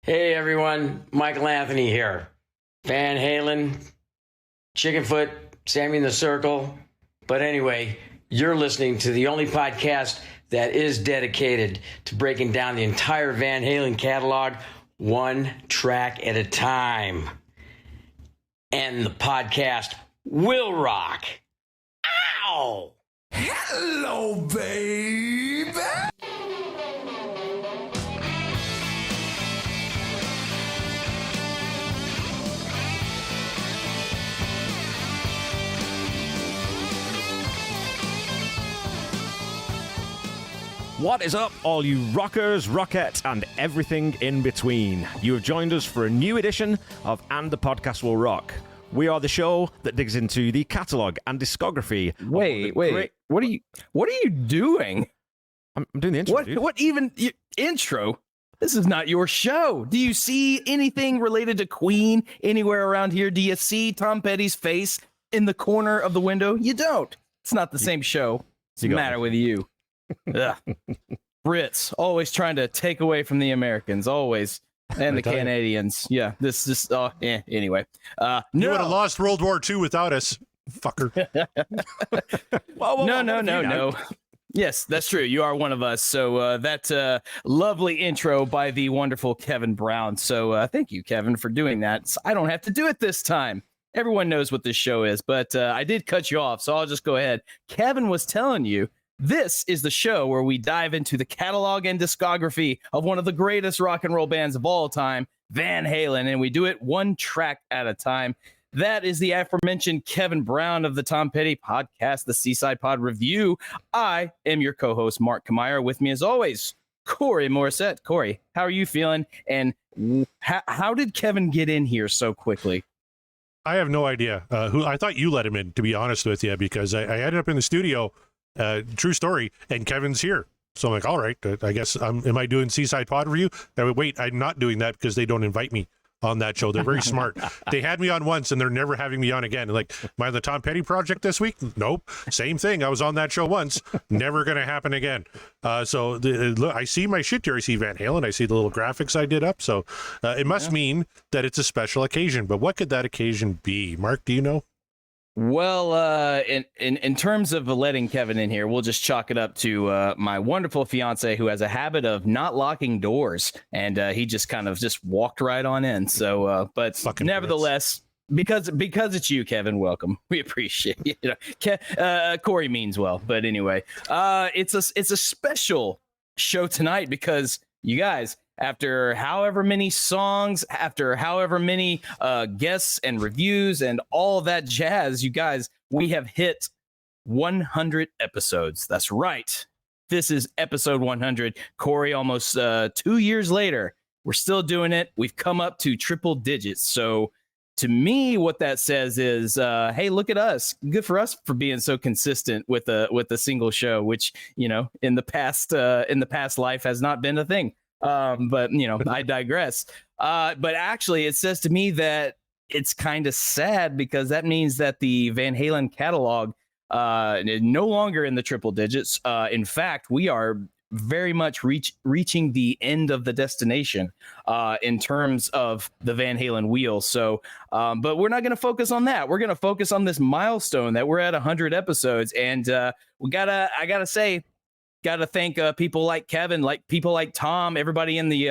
Hey everyone, Michael Anthony here. Van Halen, Chickenfoot, Sammy in the Circle. But anyway, you're listening to the only podcast that is dedicated to breaking down the entire Van Halen catalog one track at a time. And the podcast will rock. Ow! Hello, baby! What is up, all you rockers, rockettes, and everything in between? You have joined us for a new edition of And the Podcast Will Rock. We are the show that digs into the catalogue and discography. Wait. What are you doing? I'm doing the intro, dude. What even intro? This is not your show. Do you see anything related to Queen anywhere around here? Do you see Tom Petty's face in the corner of the window? You don't. It's not the same show. What's the matter with you? Ugh. Brits always trying to take away from the Americans, always, and the Canadians. Yeah, anyway. You would have lost World War II without us, fucker. No. Yes, that's true. You are one of us. So that lovely intro by the wonderful Kevin Brown. So thank you, Kevin, for doing that. So I don't have to do it this time. Everyone knows what this show is, but I did cut you off, so I'll just go ahead. Kevin was telling you, this is the show where we dive into the catalog and discography of one of the greatest rock and roll bands of all time, Van Halen, and we do it one track at a time. That is the aforementioned Kevin Brown of the Tom Petty podcast, the Seaside Pod Review. I am your co-host, Mark Kamier. With me, as always, Corey Morissette. Corey, how are you feeling? And how did Kevin get in here so quickly? I have no idea. I thought you let him in, to be honest with you, because I ended up in the studio. True story, and Kevin's here. So I'm like, all right, I guess am I doing Seaside Pod Review? Wait, I'm not doing that because they don't invite me on that show. They're very smart. They had me on once and they're never having me on again. Like, am I on the Tom Petty project this week? Nope. Same thing. I was on that show once. Never going to happen again. So look, I see my shit here. I see Van Halen. I see the little graphics I did up. So it must mean that it's a special occasion. But what could that occasion be? Mark, do you know? Well, in terms of letting Kevin in here, we'll just chalk it up to my wonderful fiance who has a habit of not locking doors, and he just kind of just walked right on in. So, but fucking nevertheless, because it's you, Kevin, welcome. We appreciate it. You know, Corey means well, but anyway, it's a special show tonight because you guys, after however many songs, after however many guests and reviews and all that jazz, you guys, we have hit 100 episodes. That's right. This is episode 100. Corey, almost 2 years later, we're still doing it. We've come up to triple digits. So to me, what that says is, hey, look at us. Good for us for being so consistent with a single show, which, you know, in the past life has not been a thing. But you know, I digress. But actually, it says to me that it's kind of sad because that means that the Van Halen catalog is no longer in the triple digits. In fact, we are very much reaching the end of the destination in terms of the Van Halen wheel. So, but we're not going to focus on that. We're going to focus on this milestone that we're at 100 episodes, and I gotta thank people like Kevin, like people like Tom, everybody in the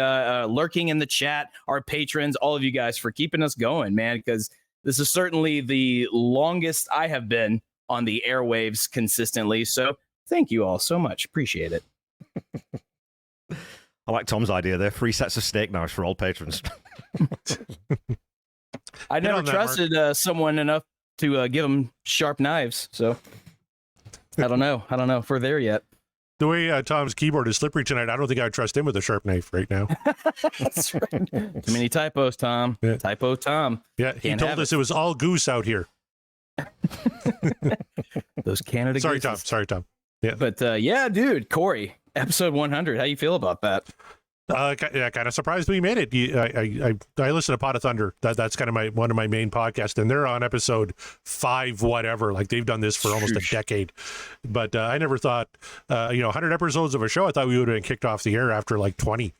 lurking in the chat, our patrons, all of you guys for keeping us going, man, because this is certainly the longest I have been on the airwaves consistently. So thank you all so much. Appreciate it. I like Tom's idea there. 3 sets of steak knives for all patrons. I never trusted someone enough to give them sharp knives. So I don't know if we're there yet. The way Tom's keyboard is slippery tonight, I don't think I would trust him with a sharp knife right now. That's right. Too many typos, Tom. Yeah. Typo Tom. Yeah, he told us it was all goose out here. Those Canada gooses. Sorry, Tom. Yeah. But yeah, dude, Corey, episode 100. How you feel about that? Yeah, kind of surprised we made it. I listen to Pot of Thunder. That's kind of one of my main podcasts, and they're on episode 5 whatever. Like, they've done this for almost a decade. But I never thought, 100 episodes of a show. I thought we would have been kicked off the air after like 20.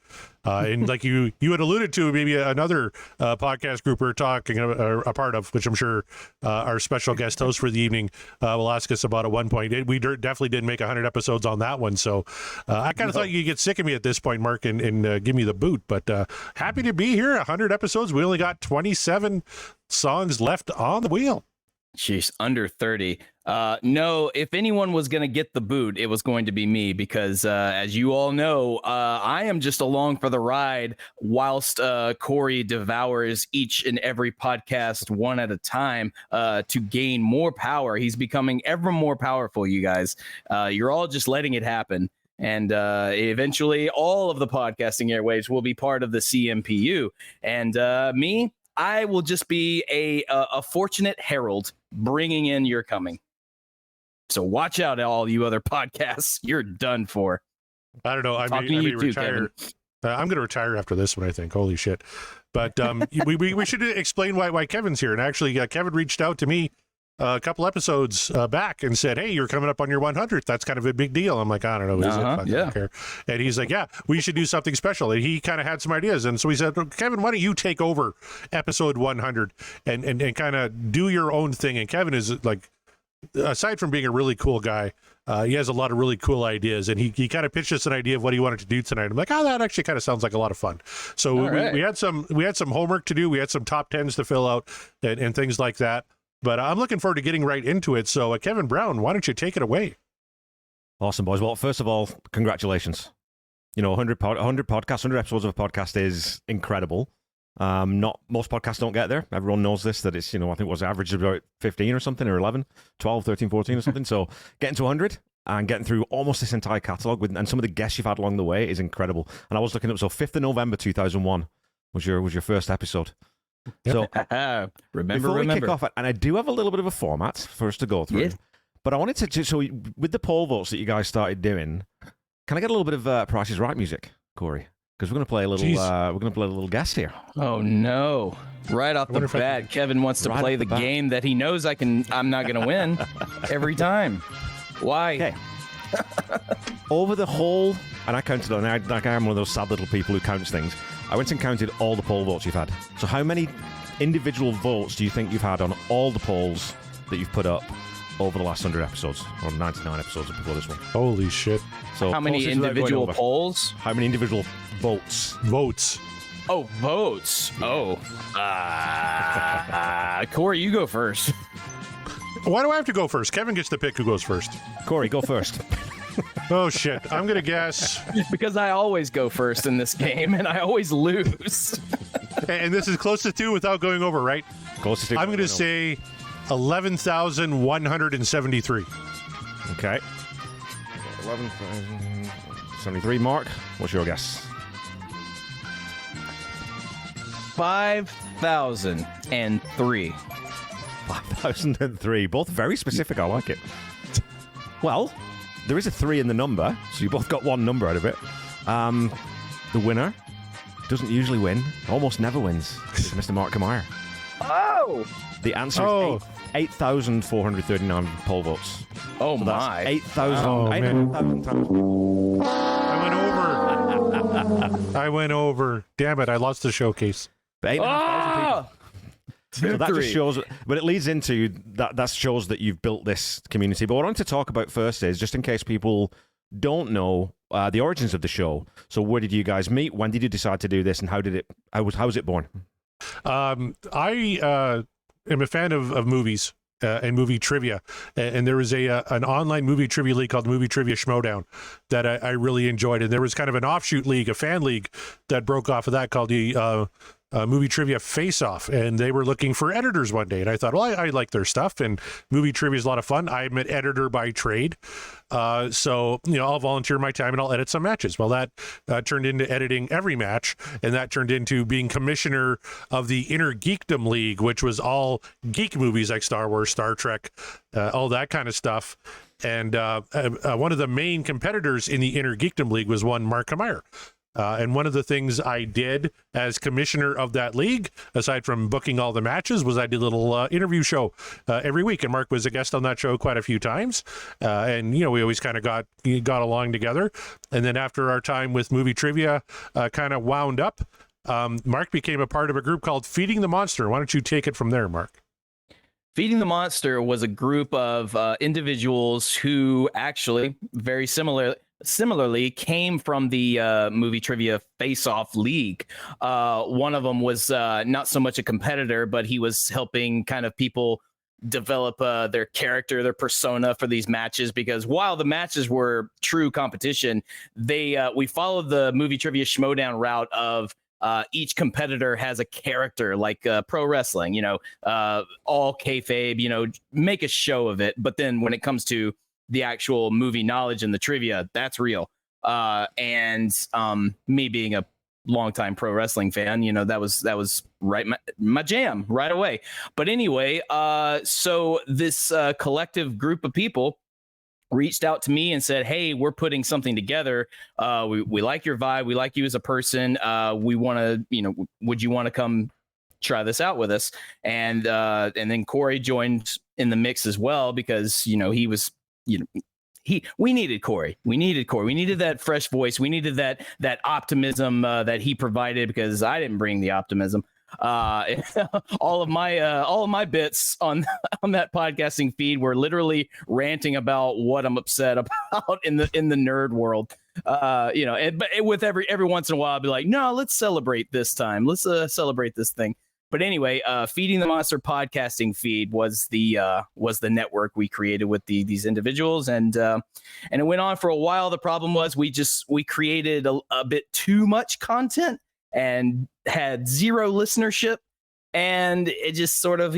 And like you had alluded to, maybe another podcast group we're talking a part of, which I'm sure our special guest host for the evening will ask us about at one point. We definitely didn't make 100 episodes on that one, so I kind of thought you'd get sick of me at this point, Mark, and give me the boot. But happy to be here. 100 episodes. We only got 27 songs left on the wheel. Jeez, under 30. No, if anyone was going to get the boot, it was going to be me because, as you all know, I am just along for the ride whilst Corey devours each and every podcast one at a time to gain more power. He's becoming ever more powerful, you guys. You're all just letting it happen. And eventually all of the podcasting airwaves will be part of the CMPU. And me, I will just be a fortunate herald bringing in your coming. So watch out, all you other podcasts. You're done for. I don't know. I may retire. I'm going to retire after this one, I think. Holy shit. But we should explain why Kevin's here. And actually, Kevin reached out to me a couple episodes back and said, hey, you're coming up on your 100th. That's kind of a big deal. I'm like, I don't know. Is it? I don't care. And he's like, yeah, we should do something special. And he kind of had some ideas. And so he said, Kevin, why don't you take over episode 100 and kind of do your own thing? And Kevin is like, aside from being a really cool guy, he has a lot of really cool ideas. And he kind of pitched us an idea of what he wanted to do tonight. I'm like, oh, that actually kind of sounds like a lot of fun. So we had some homework to do. We had some top 10s to fill out and things like that. But I'm looking forward to getting right into it. So, Kevin Brown, why don't you take it away? Awesome, boys. Well, first of all, congratulations. 100 podcasts, 100 episodes of a podcast is incredible. Not most podcasts don't get there. Everyone knows this, that it's, I think it was average about 15 or something, or 11, 12, 13, 14 or something. So getting to 100 and getting through almost this entire catalog and some of the guests you've had along the way is incredible. And I was looking up, so 5th of November 2001 was your first episode. So remember. We kick off, and I do have a little bit of a format for us to go through, but I wanted to, so with the poll votes that you guys started doing, can I get a little bit of Price is Right music, Corey? Because we're going to play a little guest here. Oh no. Right off the bat, Kevin wants to play the game that he knows I'm not going to win every time. Why? Okay. Over the whole, and I counted on, I am one of those sad little people who counts things. I went and counted all the poll votes you've had. So how many individual votes do you think you've had on all the polls that you've put up over the last 100 episodes, or 99 episodes before this one? Holy shit. So how many individual polls? How many individual votes? Votes. Oh, votes. Oh. Corey, you go first. Why do I have to go first? Kevin gets to pick who goes first. Corey, go first. Oh, shit. I'm going to guess. Because I always go first in this game, and I always lose. And this is close to 2 without going over, right? Close to 2. I'm going to say 11,173. Okay. 11,073. Mark, what's your guess? 5,003. 5,003. Both very specific. I like it. Well, there is a 3 in the number, so you both got one number out of it. The winner doesn't usually win, almost never wins. It's Mr. Mark Kamire. Oh! The answer is 8,439 poll votes. Oh, so my. 8,000. Oh, 800,000 times. I went over. Damn it, I lost the showcase. 8,500 people. So that just shows, but it leads into that shows that you've built this community. But what I want to talk about first is, just in case people don't know the origins of the show. So where did you guys meet? When did you decide to do this? And how was it born? I am a fan of movies and movie trivia. And there was an online movie trivia league called Movie Trivia Schmodown that I really enjoyed. And there was kind of an offshoot league, a fan league that broke off of that called the Movie Trivia Face Off, and they were looking for editors one day, and I thought, well, I like their stuff, and movie trivia is a lot of fun. I'm an editor by trade, so I'll volunteer my time and I'll edit some matches. Well, that turned into editing every match, and that turned into being commissioner of the Inner Geekdom League, which was all geek movies like Star Wars, Star Trek, all that kind of stuff. And one of the main competitors in the Inner Geekdom League was one Mark Kamire. And one of the things I did as commissioner of that league, aside from booking all the matches, was I did a little interview show every week. And Mark was a guest on that show quite a few times. And, we always kind of got along together. And then after our time with movie trivia kind of wound up, Mark became a part of a group called Feeding the Monster. Why don't you take it from there, Mark? Feeding the Monster was a group of individuals who actually very similarly came from the movie trivia face-off league. One of them was not so much a competitor, but he was helping kind of people develop their character, their persona for these matches, because while the matches were true competition, we followed the movie trivia schmodown route of each competitor has a character, like pro wrestling, all kayfabe, make a show of it. But then when it comes to the actual movie knowledge and the trivia, that's real. And me being a longtime pro wrestling fan, that was right my jam right away. But anyway, so this collective group of people reached out to me and said, hey, we're putting something together. We like your vibe. We like you as a person. We want to, would you want to come try this out with us? And then Corey joined in the mix as well, because, he was, we needed Corey. We needed that fresh voice. We needed that optimism that he provided, because I didn't bring the optimism. All of my bits on that podcasting feed were literally ranting about what I'm upset about in the nerd world. But with every once in a while, I'll be like, no, let's celebrate this time. Let's celebrate this thing. But anyway, Feeding the Monster podcasting feed was the network we created with these individuals, and it went on for a while. The problem was we created a bit too much content and had zero listenership, and it just sort of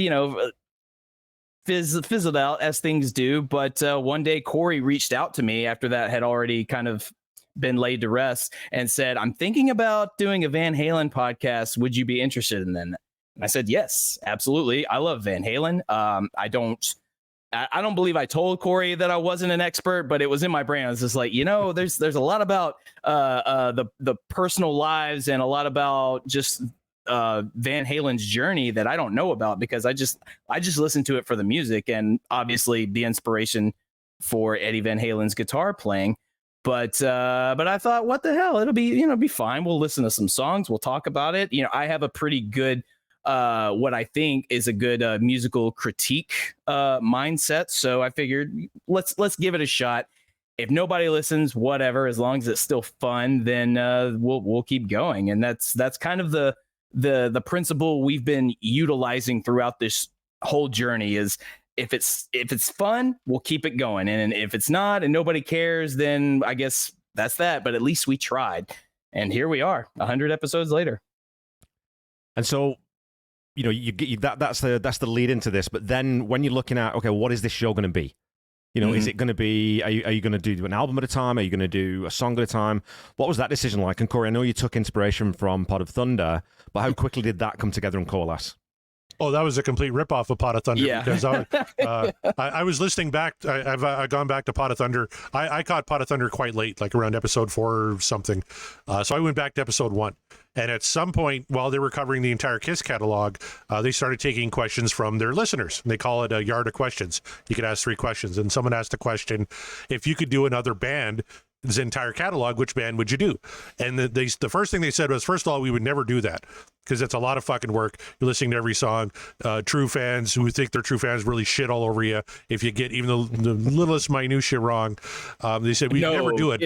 fizzled out as things do. But one day Corey reached out to me after that had already kind of been laid to rest and said, I'm thinking about doing a Van Halen podcast. Would you be interested in that? And I said, yes, absolutely. I love Van Halen. I don't believe I told Corey that I wasn't an expert, but it was in my brain. I was just like, there's a lot about the personal lives and a lot about just Van Halen's journey that I don't know about, because I just listened to it for the music and obviously the inspiration for Eddie Van Halen's guitar playing. But I thought, what the hell? It'll be fine. We'll listen to some songs. We'll talk about it. I have a pretty good what I think is a good musical critique mindset. So I figured let's give it a shot. If nobody listens, whatever, as long as it's still fun, then we'll keep going. And that's kind of the principle we've been utilizing throughout this whole journey is if it's fun, we'll keep it going. And if it's not and nobody cares, then I guess that's that. But at least we tried. And here we are, 100 episodes later. And so, that's the lead into this. But then when you're looking at, okay, what is this show going to be? Is it going to be, are you going to do an album at a time? Are you going to do a song at a time? What was that decision like? And Corey, I know you took inspiration from Pod of Thunder, but how quickly did that come together and coalesce? Oh, that was a complete ripoff of Pot of Thunder. Yeah. Because I was listening back. I've gone back to Pot of Thunder. I caught Pot of Thunder quite late, like around episode 4 or something. So I went back to episode 1. And at some point, while they were covering the entire KISS catalog, they started taking questions from their listeners. They call it a yard of questions. You could ask 3 questions. And someone asked a question, if you could do another band, this entire catalog, which band would you do? And the first thing they said was, first of all, we would never do that, because it's a lot of fucking work. You're listening to every song. True fans who think they're true fans really shit all over you if you get even the littlest minutia wrong. They said we'd never do it.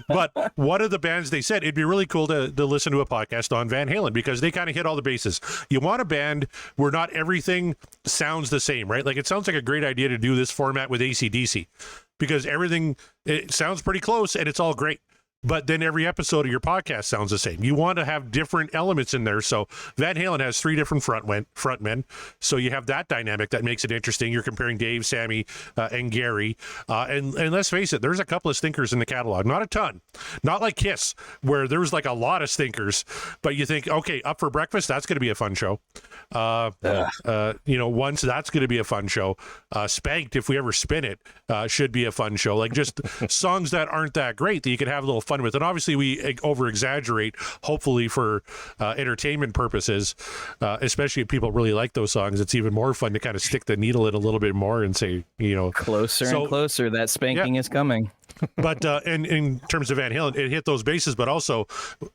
But one of the bands, they said it'd be really cool to listen to a podcast on Van Halen, because they kind of hit all the bases. You want a band where not everything sounds the same, right? Like, it sounds like a great idea to do this format with AC/DC, because everything, it sounds pretty close and it's all great. But then every episode of your podcast sounds the same. You want to have different elements in there. So Van Halen has 3 different frontmen. So you have that dynamic that makes it interesting. You're comparing Dave, Sammy, and Gary. And let's face it, there's a couple of stinkers in the catalog. Not a ton. Not like KISS, where there was like a lot of stinkers. But you think, okay, Up for Breakfast, that's going to be a fun show. Once, that's going to be a fun show. Spanked, if we ever spin it, should be a fun show. Like, just songs that aren't that great that you could have a little fun fun with. And obviously we over exaggerate, hopefully for entertainment purposes, especially if people really like those songs. It's even more fun to kind of stick the needle in a little bit more and say, closer and closer, that spanking is coming. But in terms of Van Halen, it hit those bases. But also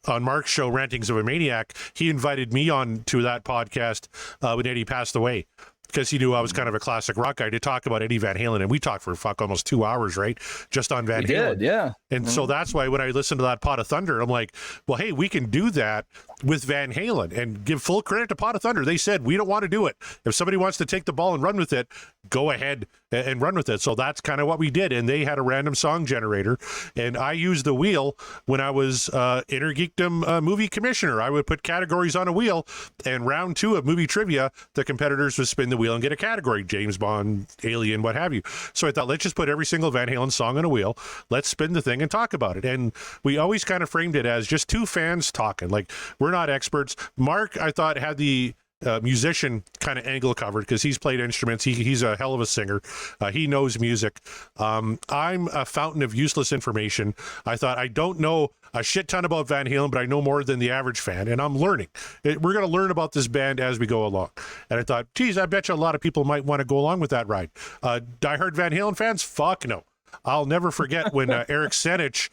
on Mark's show, Rantings of a Maniac, he invited me on to that podcast when Eddie passed away, because he knew I was kind of a classic rock guy, to talk about Eddie Van Halen. And we talked for almost 2 hours, right? Just on Van Halen. Yeah. And so that's why when I listened to that Pot of Thunder, I'm like, well, hey, we can do that with Van Halen, and give full credit to Pot of Thunder. They said, we don't want to do it. If somebody wants to take the ball and run with it, go ahead and run with it. So that's kind of what we did. And they had a random song generator, and I used the wheel when I was Inner Geekdom movie commissioner. I would put categories on a wheel, and round 2 of movie trivia, the competitors would spin the wheel and get a category: James Bond, Alien, what have you. So I thought, let's just put every single Van Halen song on a wheel. Let's spin the thing and talk about it. And we always kind of framed it as just two fans talking. Like, we're not experts. Mark, I thought, had the musician kind of angle covered, because he's played instruments. He's a hell of a singer. He knows music. I'm a fountain of useless information. I thought, I don't know a shit ton about Van Halen, but I know more than the average fan, and I'm learning. We're going to learn about this band as we go along. And I thought, geez, I bet you a lot of people might want to go along with that ride. Diehard Van Halen fans? Fuck no. I'll never forget when Eric Senich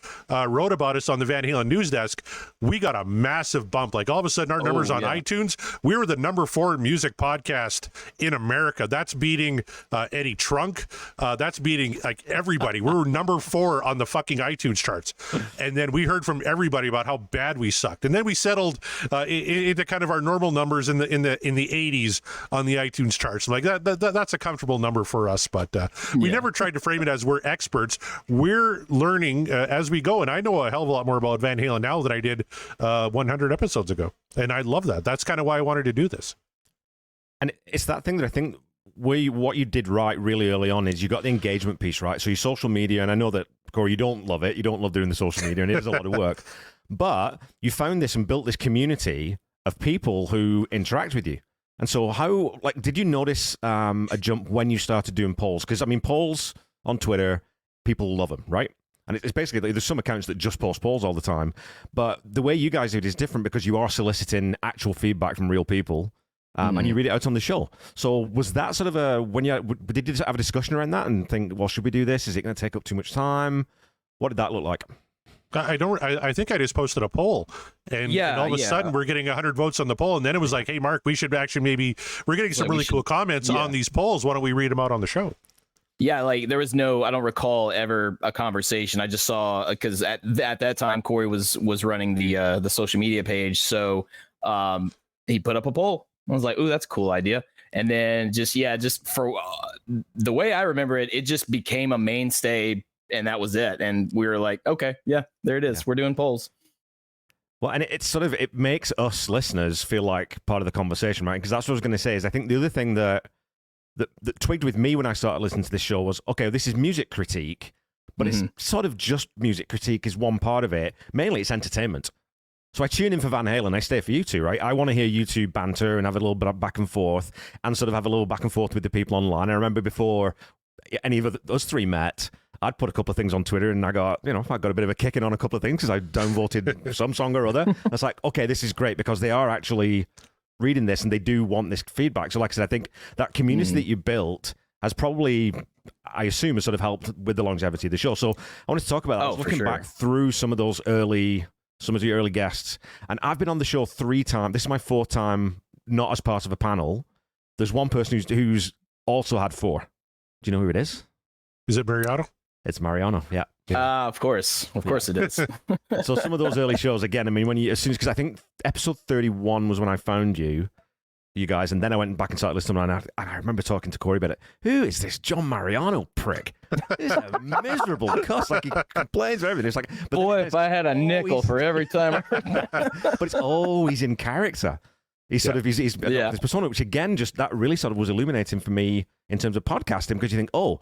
wrote about us on the Van Halen news desk. We got a massive bump. Like, all of a sudden, our numbers on iTunes, we were the number 4 music podcast in America. That's beating Eddie Trunk. That's beating, like, everybody. We were number 4 on the fucking iTunes charts. And then we heard from everybody about how bad we sucked. And then we settled into kind of our normal numbers in the 80s on the iTunes charts. Like, that's a comfortable number for us. But we never tried to frame it as we're experts. We're learning as we go, and I know a hell of a lot more about Van Halen now than I did 100 episodes ago, and I love that. That's kind of why I wanted to do this. And it's that thing that I think what you did right really early on is you got the engagement piece right. So your social media, and I know that, Corey, you don't love it. You don't love doing the social media, and it is a lot of work. But you found this and built this community of people who interact with you. And so how, like, did you notice a jump when you started doing polls? Because, I mean, polls on Twitter, people love them, right? And it's basically, there's some accounts that just post polls all the time. But the way you guys do it is different, because you are soliciting actual feedback from real people, and you read it out on the show. So was that sort of did you have a discussion around that and think, well, should we do this? Is it going to take up too much time? What did that look like? I think I just posted a poll, and all of a sudden we're getting 100 votes on the poll. And then it was like, hey, Mark, we should actually we're getting some really cool comments on these polls. Why don't we read them out on the show? Yeah, like, there was I don't recall ever a conversation. I just saw, because at that time Corey was running the social media page, so he put up a poll. I was like, ooh, that's a cool idea. And then just for the way I remember it, it just became a mainstay, and that was it. And we were like, okay, yeah, there it is. Yeah. We're doing polls. Well, and it's sort of, it makes us listeners feel like part of the conversation, right? Because that's what I was going to say. Is I think the other thing that twigged with me when I started listening to this show was, okay, this is music critique, but it's sort of just music critique is one part of it. Mainly it's entertainment. So I tune in for Van Halen, I stay for you two, right? I want to hear you two banter and have a little bit of back and forth, and sort of have a little back and forth with the people online. I remember before any of us three met, I'd put a couple of things on Twitter, and I got a bit of a kicking on a couple of things because I downvoted some song or other. I was like, okay, this is great, because they are actually reading this and they do want this feedback. So like I said, I think that community that you built has probably, I assume, has sort of helped with the longevity of the show. So I wanted to talk about that. I was looking back through some of the early guests, and I've been on the show 3 times. This is my 4th time not as part of a panel. There's one person who's also had 4. Do you know who it is? Is it Mariano? It's Mariano, yeah. Of course it is. So some of those early shows, again, I mean, because I think episode 31 was when I found you guys, and then I went back and started listening, and I remember talking to Corey about it. Who is this John Mariano prick? He's a miserable cuss. Like, he complains for everything. It's like, but boy, if I had a nickel for every time. But it's always in character. He's sort of he's this persona, which again, just that really sort of was illuminating for me in terms of podcasting, because you think, oh,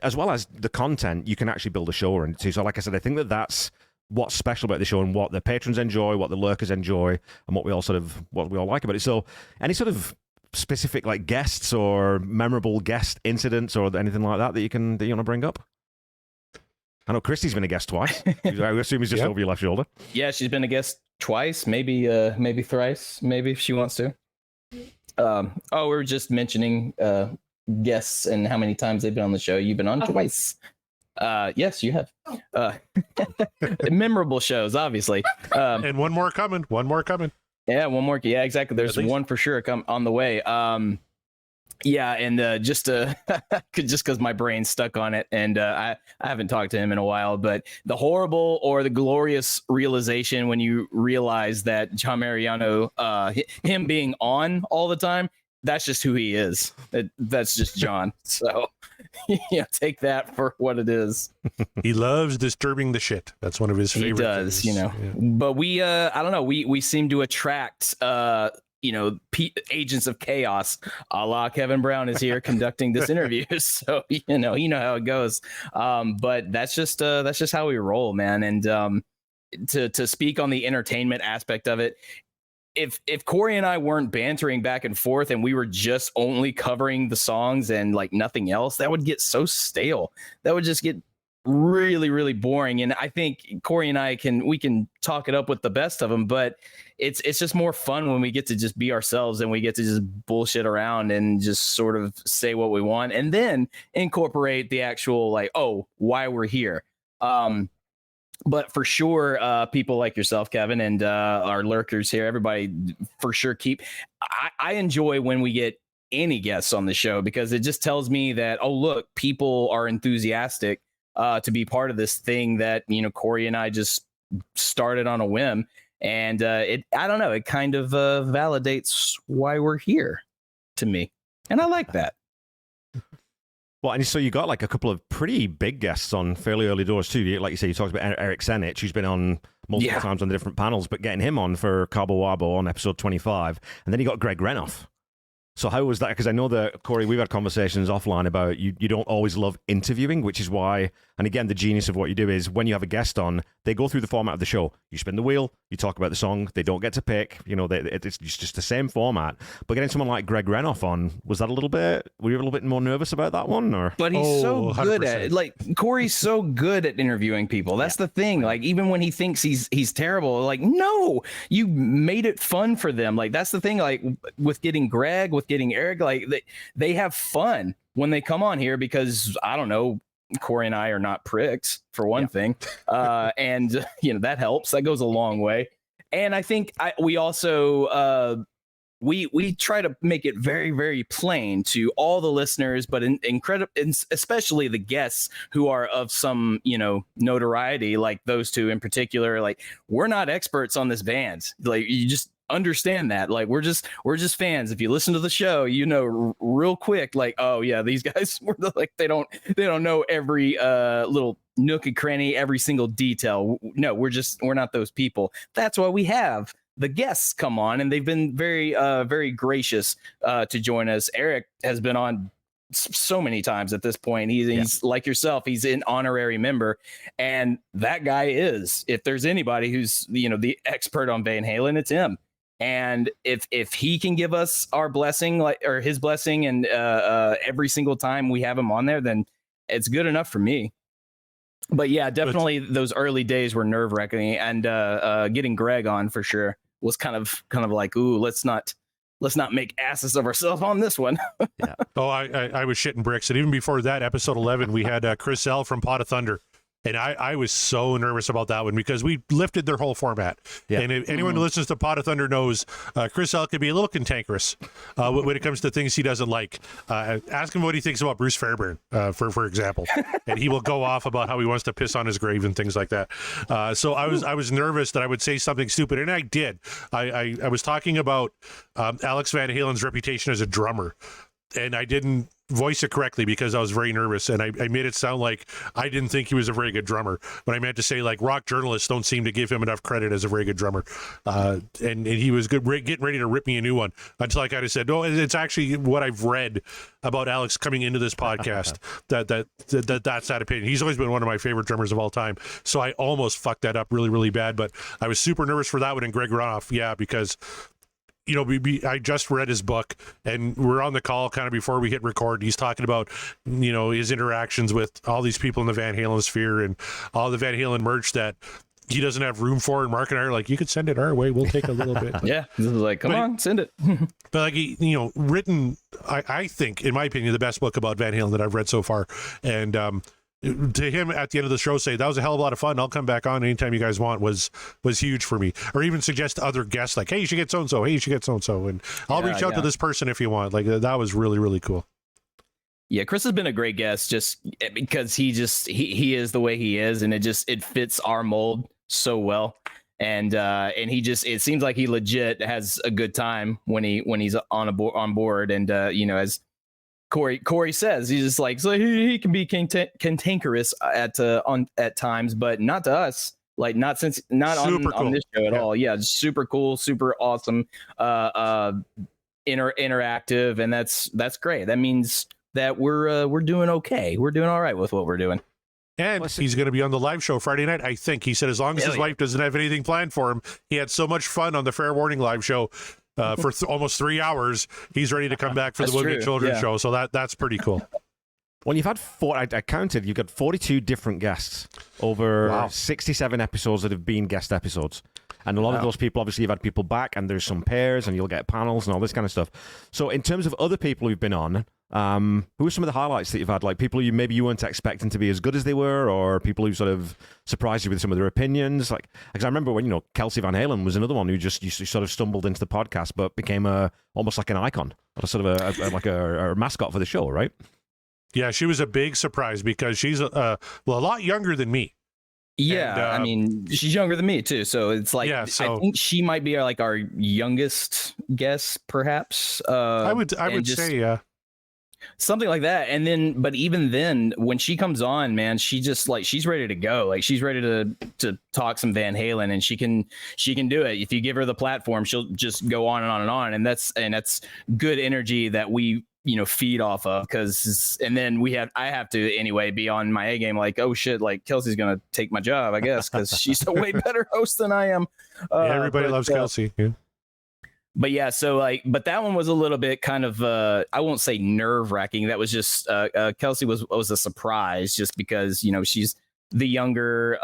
as well as the content, you can actually build a show around it too. So like I said, I think that's what's special about the show, and what the patrons enjoy, what the lurkers enjoy, and what we all like about it. So any sort of specific, like, guests or memorable guest incidents or anything like that you want to bring up? I know Christy's been a guest twice. I assume he's just over your left shoulder. Yeah, she's been a guest twice, maybe thrice, maybe if she wants to. We were just mentioning guests and how many times they've been on the show. You've been on twice. Yes, you have. Memorable shows, obviously. And one more coming. Yeah, one more. Yeah, exactly. There's one for sure come on the way. Yeah, and just because my brain's stuck on it, and I haven't talked to him in a while, but the horrible or the glorious realization when you realize that John Mariano, him being on all the time, that's just who he is. That's just John. So, take that for what it is. He loves disturbing the shit. That's one of his favorite things. He does, Yeah. But we, I don't know, we seem to attract, agents of chaos, a la Kevin Brown is here conducting this interview. So, you know how it goes. But that's just how we roll, man. And to speak on the entertainment aspect of it, if Corey and I weren't bantering back and forth and we were just only covering the songs and like nothing else, that would get so stale. That would just get really, really boring. And I think Corey and I we can talk it up with the best of them, but it's just more fun when we get to just be ourselves and we get to just bullshit around and just sort of say what we want and then incorporate the actual why we're here. But for sure, people like yourself, Kevin, and our lurkers here, everybody for sure I enjoy when we get any guests on the show because it just tells me that, oh, look, people are enthusiastic to be part of this thing that, Corey and I just started on a whim. And I don't know, it kind of validates why we're here to me. And I like that. Well, and so you got like a couple of pretty big guests on fairly early doors too. Like you say, you talked about Eric Senich, who's been on multiple times on the different panels, but getting him on for Cabo Wabo on episode 25. And then you got Greg Renoff. So how was that? Because I know that, Corey, we've had conversations offline about you don't always love interviewing, which is why, and again, the genius of what you do is when you have a guest on, they go through the format of the show. You spin the wheel, you talk about the song, they don't get to pick, it's just the same format. But getting someone like Greg Renoff on, were you a little bit more nervous about that one? Or? But he's so good at it. Like, Corey's so good at interviewing people. That's the thing. Like, even when he thinks he's terrible, like, no, you made it fun for them. Like, that's the thing. Like, with getting Greg, with getting Eric, like they have fun when they come on here because I don't know, Corey and I are not pricks for one thing. And that helps. That goes a long way. And I think we also we try to make it very, very plain to all the listeners, but especially the guests who are of some, notoriety, like those two in particular. Like, we're not experts on this band. Like, you just understand that. Like, we're just fans. If you listen to the show, real quick, like, oh yeah, these guys were like, they don't know every little nook and cranny, every single detail. No, we're not those people. That's why we have the guests come on, and they've been very, very gracious to join us. Eric has been on so many times at this point. He's like yourself. He's an honorary member, and that guy is. If there's anybody who's the expert on Van Halen, it's him. And if he can give us our blessing, or his blessing, and every single time we have him on there, then it's good enough for me. But yeah, definitely those early days were nerve-wracking, and getting Greg on for sure was kind of like, ooh, let's not make asses of ourselves on this one. Yeah. Oh, I was shitting bricks, and even before that, episode 11, we had Chris L from Pot of Thunder. And I was so nervous about that one because we lifted their whole format. Yeah. And if anyone who listens to Pot of Thunder knows Chris L can be a little cantankerous when it comes to things he doesn't like. Ask him what he thinks about Bruce Fairbairn, for example, and he will go off about how he wants to piss on his grave and things like that. So I was nervous that I would say something stupid, and I did. I was talking about Alex Van Halen's reputation as a drummer, and I didn't voice it correctly because I was very nervous, and I made it sound like I didn't think he was a very good drummer, but I meant to say, like, rock journalists don't seem to give him enough credit as a very good drummer, and he was getting ready to rip me a new one until I kind of said, no, it's actually what I've read about Alex coming into this podcast that's that opinion. He's always been one of my favorite drummers of all time, so I almost fucked that up really, really bad, but I was super nervous for that one. And Greg Renoff, because you know, I just read his book, and we're on the call kind of before we hit record. He's talking about, you know, his interactions with all these people in the Van Halen sphere and all the Van Halen merch that he doesn't have room for. And Mark and I are like, you could send it our way. We'll take a little bit. Yeah. This is like, come on, send it. But like, you know, written, I think, in my opinion, the best book about Van Halen that I've read so far. And to him at the end of the show say, that was a hell of a lot of fun, I'll come back on anytime you guys want, was huge for me. Or even suggest to other guests like, hey, you should get so-and-so, hey, you should get so-and-so. And I'll reach out to this person if you want. Like, that was really, really cool. Yeah, Chris has been a great guest just because he is the way he is, and it fits our mold so well. And he just, it seems like he legit has a good time when he's on board. And you know, as Corey says, he's just like, so he can be cantankerous at times, but not to us. Like not on this show at all. Yeah, super cool, super awesome, interactive, and that's great. That means that we're doing okay. We're doing all right with what we're doing. And he's going to be on the live show Friday night, I think. He said as long as his wife doesn't have anything planned for him, he had so much fun on the Fair Warning live show for almost 3 hours. He's ready to come back for the Wounded Children show. So that's pretty cool. Well, you've had I counted, you've got 42 different guests over 67 episodes that have been guest episodes. And a lot of those people, obviously, you've had people back, and there's some pairs, and you'll get panels and all this kind of stuff. So in terms of other people who've been on, who are some of the highlights that you've had? Like people you weren't expecting to be as good as they were, or people who sort of surprised you with some of their opinions? Like, because I remember when, you know, Kelsey Van Halen was another one who just sort of stumbled into the podcast, but became almost like an icon, or sort of a mascot for the show, right? Yeah, she was a big surprise because she's a lot younger than me. Yeah, and, I mean, she's younger than me too, so it's like I think she might be our youngest guest, perhaps. I would say, yeah, something like that. And then, but even then, when she comes on, man, she just like she's ready to go. Like she's ready to talk some Van Halen, and she can do it. If you give her the platform, she'll just go on and on and on. And that's good energy that we, you know, feed off of, and then I have to anyway be on my A game, like, oh shit, like Kelsey's gonna take my job, I guess, because she's a way better host than I am. Everybody loves Kelsey. Yeah. But yeah, so but that one was a little bit kind of I won't say nerve wracking. That was just Kelsey was a surprise, just because, you know, she's the younger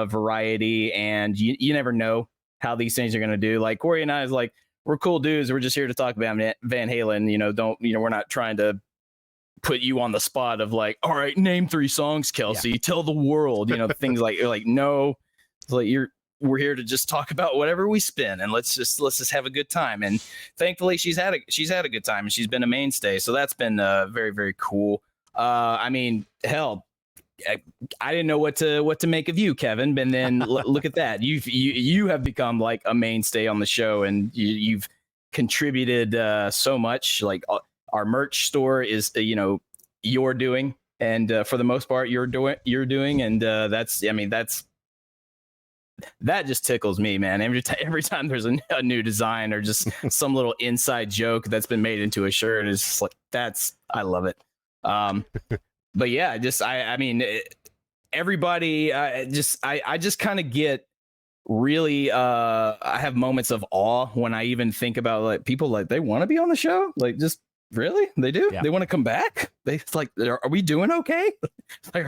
variety, and you never know how these things are gonna do. Like Corey and I is like, we're cool dudes. We're just here to talk about Van Halen. You know, we're not trying to put you on the spot of like, all right, name 3 songs, Kelsey, tell the world, you know, things like, you're like, no, it's like we're here to just talk about whatever we spin, and let's just have a good time. And thankfully she's had a good time, and she's been a mainstay. So that's been very, very cool. I mean, hell, I didn't know what to make of you, Kevin, and then look at that. You have become like a mainstay on the show, and you've contributed so much. Like our merch store is, you know, you're doing, and for the most part you're doing, and that just tickles me, man. Every time there's a new design or just some little inside joke that's been made into a shirt, it's just like, I love it. But yeah, I mean, everybody, I just kind of get really, I have moments of awe when I even think about like people like they want to be on the show. Like, just really, they do. Yeah. They want to come back. It's like, are we doing okay? Like,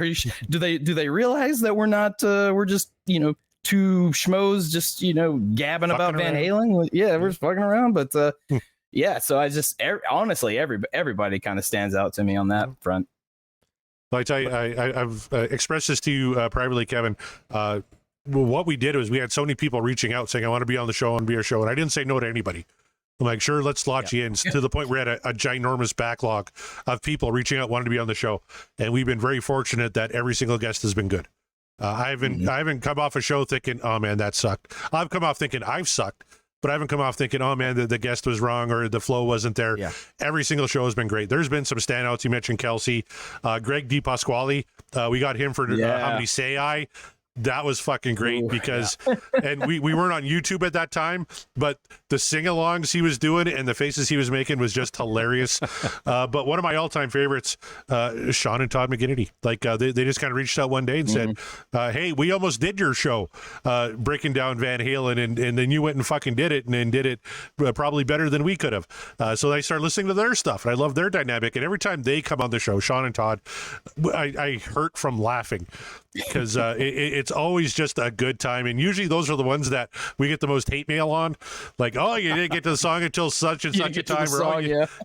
do they realize that we're not, we're just, you know, 2 schmoes just, you know, gabbing fucking about Van Halen? Yeah, we're just fucking around. But yeah, so I just honestly, everybody kind of stands out to me on that front. Like I've expressed this to you privately, Kevin. What we did was we had so many people reaching out saying, I want to be on the show, I want to be on your show. And I didn't say no to anybody. I'm like, sure, let's slot you in, to the point where we had a ginormous backlog of people reaching out, wanting to be on the show. And we've been very fortunate that every single guest has been good. I haven't come off a show thinking, oh man, that sucked. I've come off thinking I've sucked, but I haven't come off thinking, oh man, the guest was wrong or the flow wasn't there. Yeah. Every single show has been great. There's been some standouts. You mentioned Kelsey, Greg DiPasquale. We got him for How Many Say I. That was fucking great Ooh, because, and we weren't on YouTube at that time, but the sing-alongs he was doing and the faces he was making was just hilarious. But one of my all-time favorites, Sean and Todd McGinnity, like they just kind of reached out one day and said, hey, we almost did your show, breaking down Van Halen, and then you went and fucking did it, and then did it probably better than we could have. So I started listening to their stuff, and I love their dynamic. And every time they come on the show, Sean and Todd, I hurt from laughing because it's always just a good time. And usually those are the ones that we get the most hate mail on. Like, oh, you didn't get to the song until such and such a time.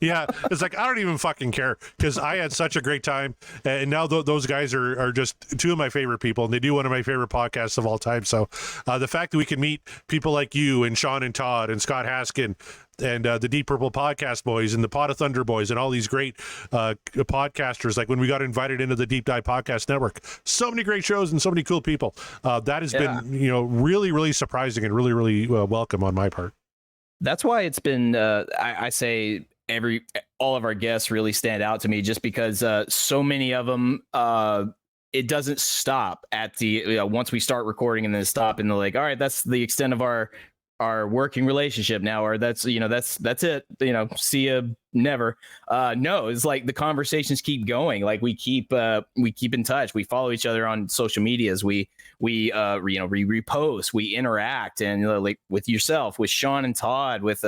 Yeah. It's like, I don't even fucking care because I had such a great time. And now those guys are just two of my favorite people, and they do one of my favorite podcasts of all time. So the fact that we can meet people like you and Sean and Todd and Scott Haskin and the Deep Purple Podcast Boys and the Pot of Thunder Boys and all these great podcasters, like when we got invited into the Deep Dive Podcast Network, so many great shows and so many cool people. That has been, really, really surprising and really, really welcome on my part. That's why it's been, I say all of our guests really stand out to me just because so many of them, it doesn't stop at the, once we start recording and then stop and they're like, all right, that's the extent of our working relationship now, or that's it, see you never. No, it's like the conversations keep going. Like we keep in touch. We follow each other on social medias. We repost, we interact, and like with yourself, with Sean and Todd, with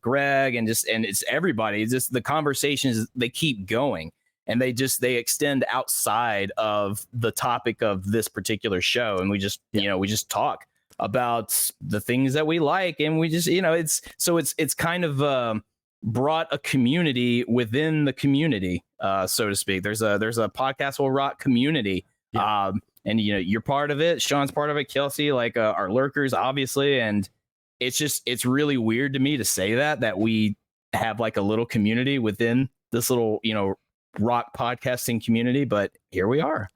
Greg, and it's everybody. It's just the conversations, they keep going, and they extend outside of the topic of this particular show, and we just talk about the things that we like, and we just it's kind of brought a community within the community, so to speak. There's a Podcast Will Rock community, and you're part of it. Sean's part of it. Kelsey, like our lurkers, obviously, and it's really weird to me to say that we have like a little community within this little rock podcasting community, but here we are.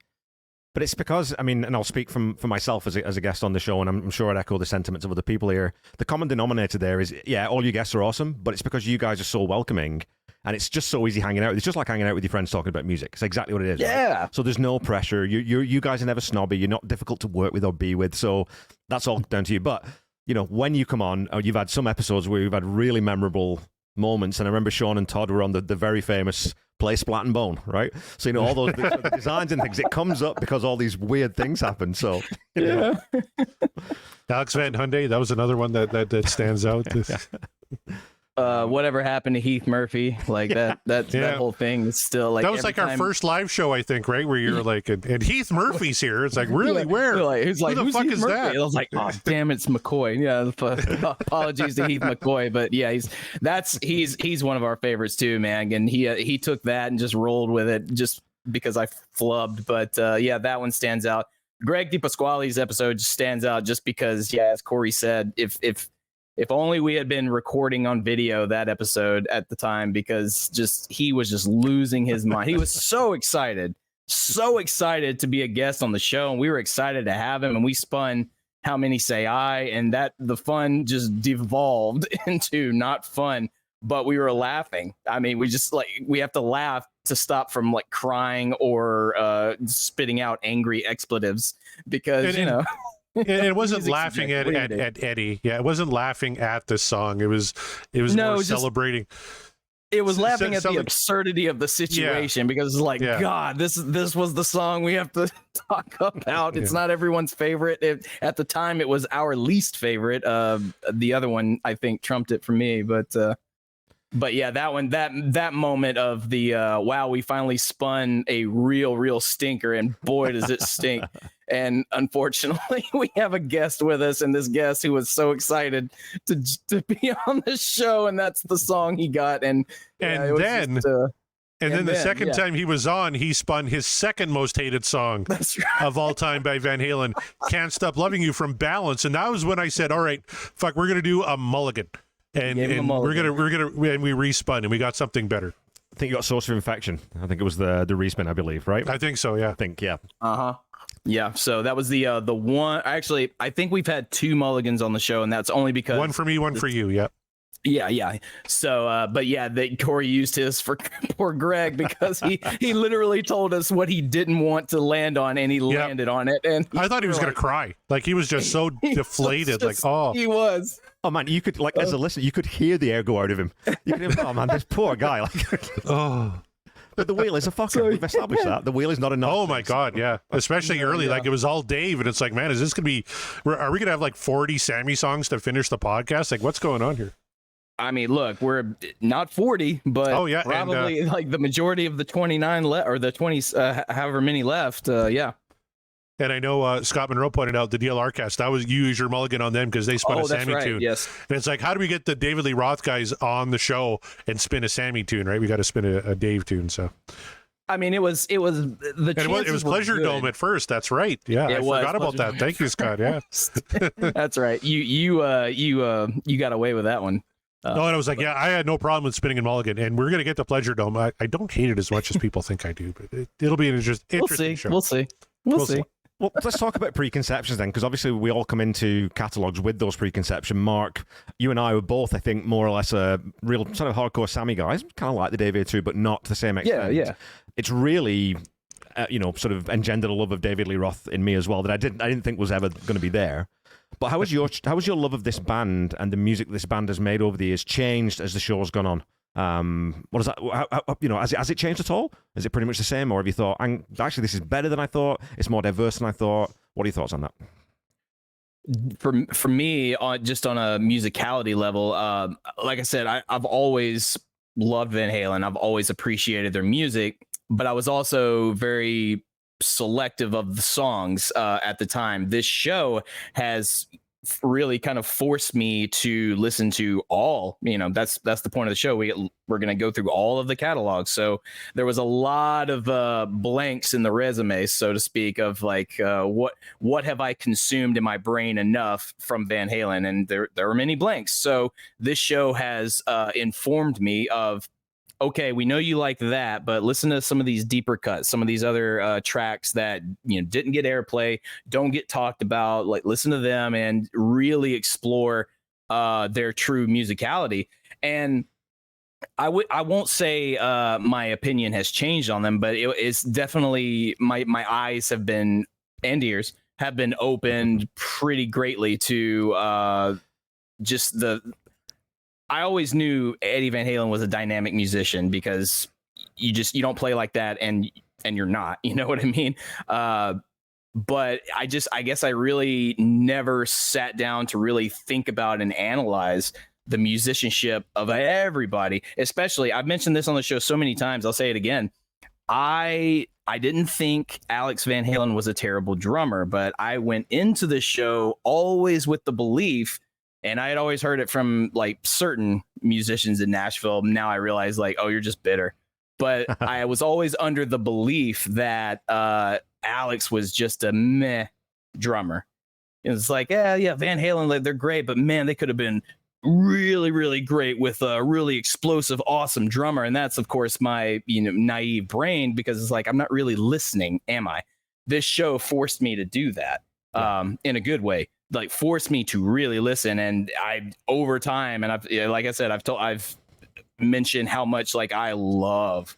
But it's because, and I'll speak for myself as a guest on the show, and I'm sure I'd echo the sentiments of other people here. The common denominator there is, all your guests are awesome, but it's because you guys are so welcoming, and it's just so easy hanging out. It's just like hanging out with your friends talking about music. It's exactly what it is. Yeah. Right? So there's no pressure. You guys are never snobby. You're not difficult to work with or be with. So that's all down to you. But, when you come on, you've had some episodes where you've had really memorable moments, and I remember Sean and Todd were on the very famous Play Splat and Bone, right? So all those the designs and things, it comes up because all these weird things happen. So Alex Van Hyundai, that was another one that stands out. Whatever happened to Heath Murphy, like that whole thing is still like, that was like our first live show, I think, right? Where you're like, and Heath Murphy's here. It's like, really? Where? Who the fuck is that? I was like, oh damn, it's McCoy. Yeah, apologies to Heath McCoy, but yeah, he's one of our favorites too, man. And he took that and just rolled with it just because I flubbed. But that one stands out. Greg DiPasquale's episode just stands out just because, as Corey said, if only we had been recording on video that episode at the time, because he was just losing his mind. He was so excited to be a guest on the show, and we were excited to have him, and we spun How Many Say I, and that the fun just devolved into not fun, but we were laughing. We have to laugh to stop from like crying or spitting out angry expletives because, it wasn't laughing at Eddie. Yeah, it wasn't laughing at the song. It was more celebrating. It was laughing at the absurdity of the situation because it's like, God, this was the song we have to talk about. It's not everyone's favorite. At the time, it was our least favorite. The other one, I think, trumped it for me. But yeah, that one, that moment of the wow, we finally spun a real stinker, and boy, does it stink. And unfortunately, we have a guest with us, and this guest who was so excited to be on the show, and that's the song he got. And then the second time he was on, he spun his second most hated song of all time by Van Halen, "Can't Stop Loving You" from Balance. And that was when I said, all right, fuck, we're gonna do a mulligan. And we respun, and we got something better. I think you got Source of Infection. I think it was the respin, I believe, right? I think so, yeah. Yeah, so that was the one. Actually, I think we've had two mulligans on the show, and that's only because one for me, one for you. Yeah. Yeah. So, but yeah, that Corey used his for poor Greg because he literally told us what he didn't want to land on, and he landed on it. And I thought he was gonna cry. Like he was just so deflated. He was. Oh man, you could as a listener, you could hear the air go out of him. You could hear, oh man, this poor guy. Like, oh. But the wheel is a fucker. We've established that. The wheel is not enough. Oh my God, yeah. Especially early, like it was all Dave, and it's like, man, is this gonna be? Are we gonna have like 40 Sammy songs to finish the podcast? Like, what's going on here? I mean, look, we're not 40, but probably like the majority of the 29 or the 20, however many left. Yeah. And I know Scott Monroe pointed out the DLR cast. That was you use your mulligan on them because they spun a Sammy tune. Yes. And it's like, how do we get the David Lee Roth guys on the show and spin a Sammy tune? Right, we got to spin a Dave tune. So, I mean, it was the. And it was Pleasure Dome at first. That's right. Yeah, I forgot about that. Thank you, Scott. Yeah, that's right. You got away with that one. No, and I was like, yeah, I had no problem with spinning a mulligan, and we're gonna get the Pleasure Dome. I don't hate it as much as people think I do, but it'll be an interesting show. We'll see. Well, let's talk about preconceptions then, because obviously we all come into catalogs with those preconceptions. Mark, you and I were both, I think, more or less a real sort of hardcore Sammy guys, kind of like the Dave A2, but not to the same extent. Yeah. It's really, sort of engendered a love of David Lee Roth in me as well that I didn't think was ever going to be there. But how has your love of this band and the music this band has made over the years changed as the show's gone on? What is that? Has it changed at all? Is it pretty much the same, or have you thought, actually, this is better than I thought? It's more diverse than I thought. What are your thoughts on that? For me, just on a musicality level, like I said, I've always loved Van Halen. I've always appreciated their music, but I was also very selective of the songs at the time. This show has really kind of forced me to listen to all, that's the point of the show. We're going to go through all of the catalogs. So there was a lot of blanks in the resume, so to speak, of like what have I consumed in my brain enough from Van Halen, and there were many blanks. So this show has informed me of, okay, we know you like that, but listen to some of these deeper cuts, some of these other tracks that didn't get airplay, don't get talked about. Like, listen to them and really explore their true musicality. And I won't say my opinion has changed on them, but it's definitely my eyes have been, and ears have been opened pretty greatly to just I always knew Eddie Van Halen was a dynamic musician because you don't play like that and you're not, you know what I mean? But I guess I really never sat down to really think about and analyze the musicianship of everybody. Especially, I've mentioned this on the show so many times, I'll say it again. I didn't think Alex Van Halen was a terrible drummer, but I went into the show always with the belief, and I had always heard it from like certain musicians in Nashville. Now I realize, like, oh, you're just bitter. But I was always under the belief that Alex was just a meh drummer. It's like, yeah, Van Halen, like, they're great, but man, they could have been really, really great with a really explosive, awesome drummer. And that's, of course, my naive brain, because it's like, I'm not really listening, am I? This show forced me to do that in a good way. Like, forced me to really listen, and I over time, and I've mentioned how much like I love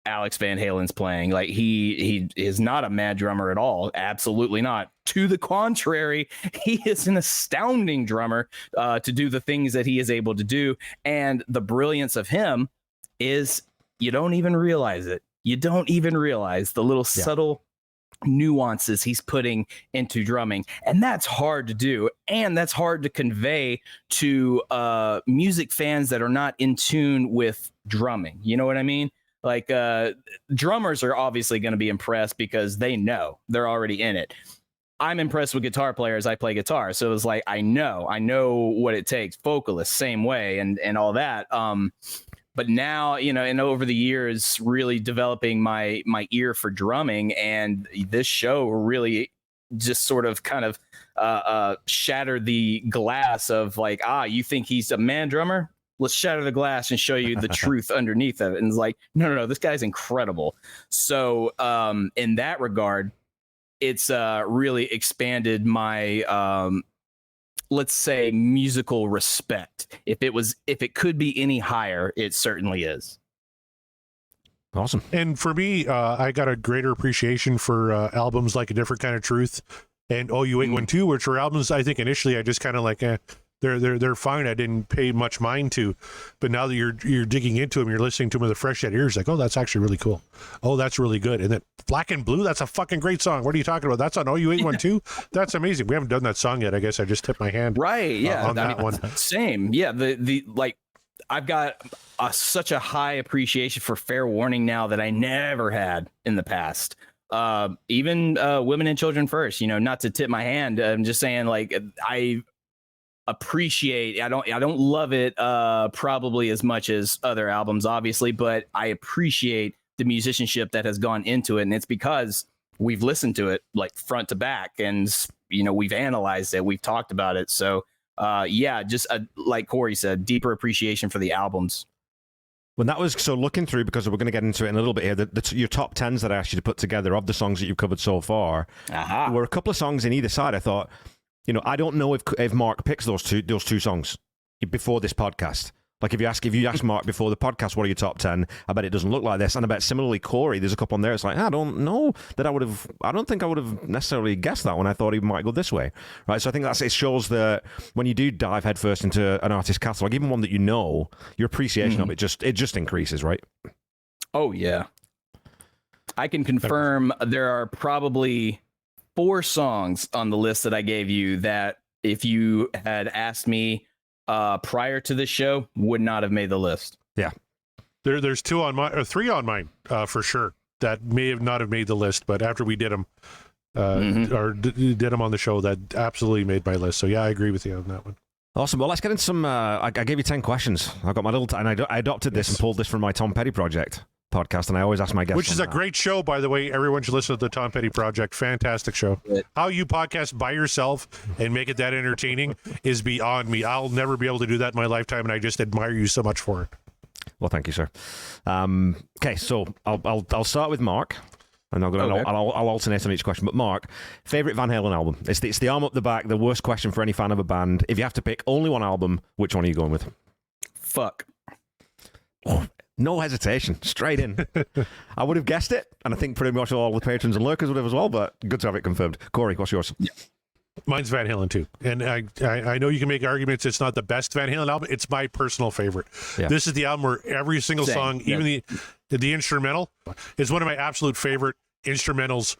Alex Van Halen's playing. Like, he is not a mad drummer at all, absolutely not. To the contrary, he is an astounding drummer to do the things that he is able to do, and the brilliance of him is you don't even realize it. You don't even realize the little subtle nuances he's putting into drumming, and that's hard to do, and that's hard to convey to music fans that are not in tune with drumming. You know what I mean? Like, drummers are obviously going to be impressed because they know, they're already in it. I'm impressed with guitar players. I play guitar, so it's like I know what it takes. Vocalists, same way, and all that. But now, and over the years, really developing my ear for drumming, and this show really just sort of kind of shattered the glass of like, you think he's a man drummer? Let's shatter the glass and show you the truth underneath of it. And it's like, no, this guy's incredible. So in that regard, it's really expanded my let's say, musical respect. If it could be any higher, it certainly is. Awesome. And for me, I got a greater appreciation for albums like A Different Kind of Truth and OU812, which were albums I think initially I just kind of like, they're fine. I didn't pay much mind to, but now that you're digging into them, you're listening to them with a fresh set of ears. Like, oh, that's actually really cool. Oh, that's really good. And then Black and Blue, that's a fucking great song. What are you talking about? That's on OU812. That's amazing. We haven't done that song yet. I guess I just tipped my hand. Right? Yeah. On that one. Same. Yeah. The like. I've got such a high appreciation for Fair Warning now that I never had in the past. Even Women and Children First, not to tip my hand. I'm just saying, like, I appreciate. I don't love it probably as much as other albums, obviously, but I appreciate the musicianship that has gone into it, and it's because we've listened to it like front to back, and we've analyzed it, we've talked about it, so. Just like Corey said, deeper appreciation for the albums. When that was, so looking through, because we're going to get into it in a little bit here, your top 10s that I asked you to put together of the songs that you've covered so far, were a couple of songs in either side. I thought, I don't know if Mark picks those two songs before this podcast. Like if you ask Mark before the podcast, what are your top 10? I bet it doesn't look like this. And I bet similarly, Corey, there's a couple on there. It's like, I don't know that I don't think I would have necessarily guessed that one. I thought he might go this way. Right. So I think it shows that when you do dive headfirst into an artist's catalog, even one that your appreciation of it just increases, right? Oh yeah. I can confirm there are probably 4 songs on the list that I gave you that if you had asked me prior to this show, would not have made the list. Yeah, there's 2 on mine, or 3 on mine, for sure, that may have not have made the list, but after we did them, or did them on the show, that absolutely made my list. So yeah, I agree with you on that one. Awesome. Well, let's get into some. I gave you 10 questions. I got my little, and I adopted this and pulled this from my Tom Petty Project podcast, and I always ask my guests, which is a great show, by the way. Everyone should listen to the Tom Petty Project. Fantastic show. How you podcast by yourself and make it that entertaining is beyond me. I'll never be able to do that in my lifetime, and I just admire you so much for it. Well, thank you, sir. Okay, so I'll start with Mark, and I'll alternate on each question. But Mark, favorite Van Halen album? It's the arm up the back, the worst question for any fan of a band. If you have to pick only one album, which one are you going with? Fuck. Oh, no hesitation, straight in. I would have guessed it, and I think pretty much all the patrons and lurkers would have as well, but good to have it confirmed. Corey, what's yours? Yeah. Mine's Van Halen too. And I know you can make arguments it's not the best Van Halen album. It's my personal favorite. Yeah. This is the album where every single song, even the instrumental, is one of my absolute favorite instrumentals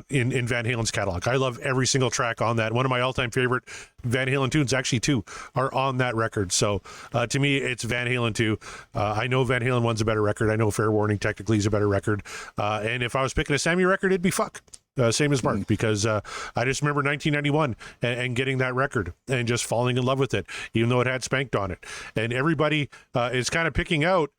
in Van Halen's catalog. I love every single track on that. One of my all-time favorite Van Halen tunes, actually 2, are on that record. So to me, it's Van Halen 2. I know Van Halen 1's a better record. I know Fair Warning technically is a better record. And if I was picking a Sammy record, it'd be Fuck. Same as Mark, because I just remember 1991 and getting that record and just falling in love with it, even though it had Spanked on it. And everybody is kind of picking out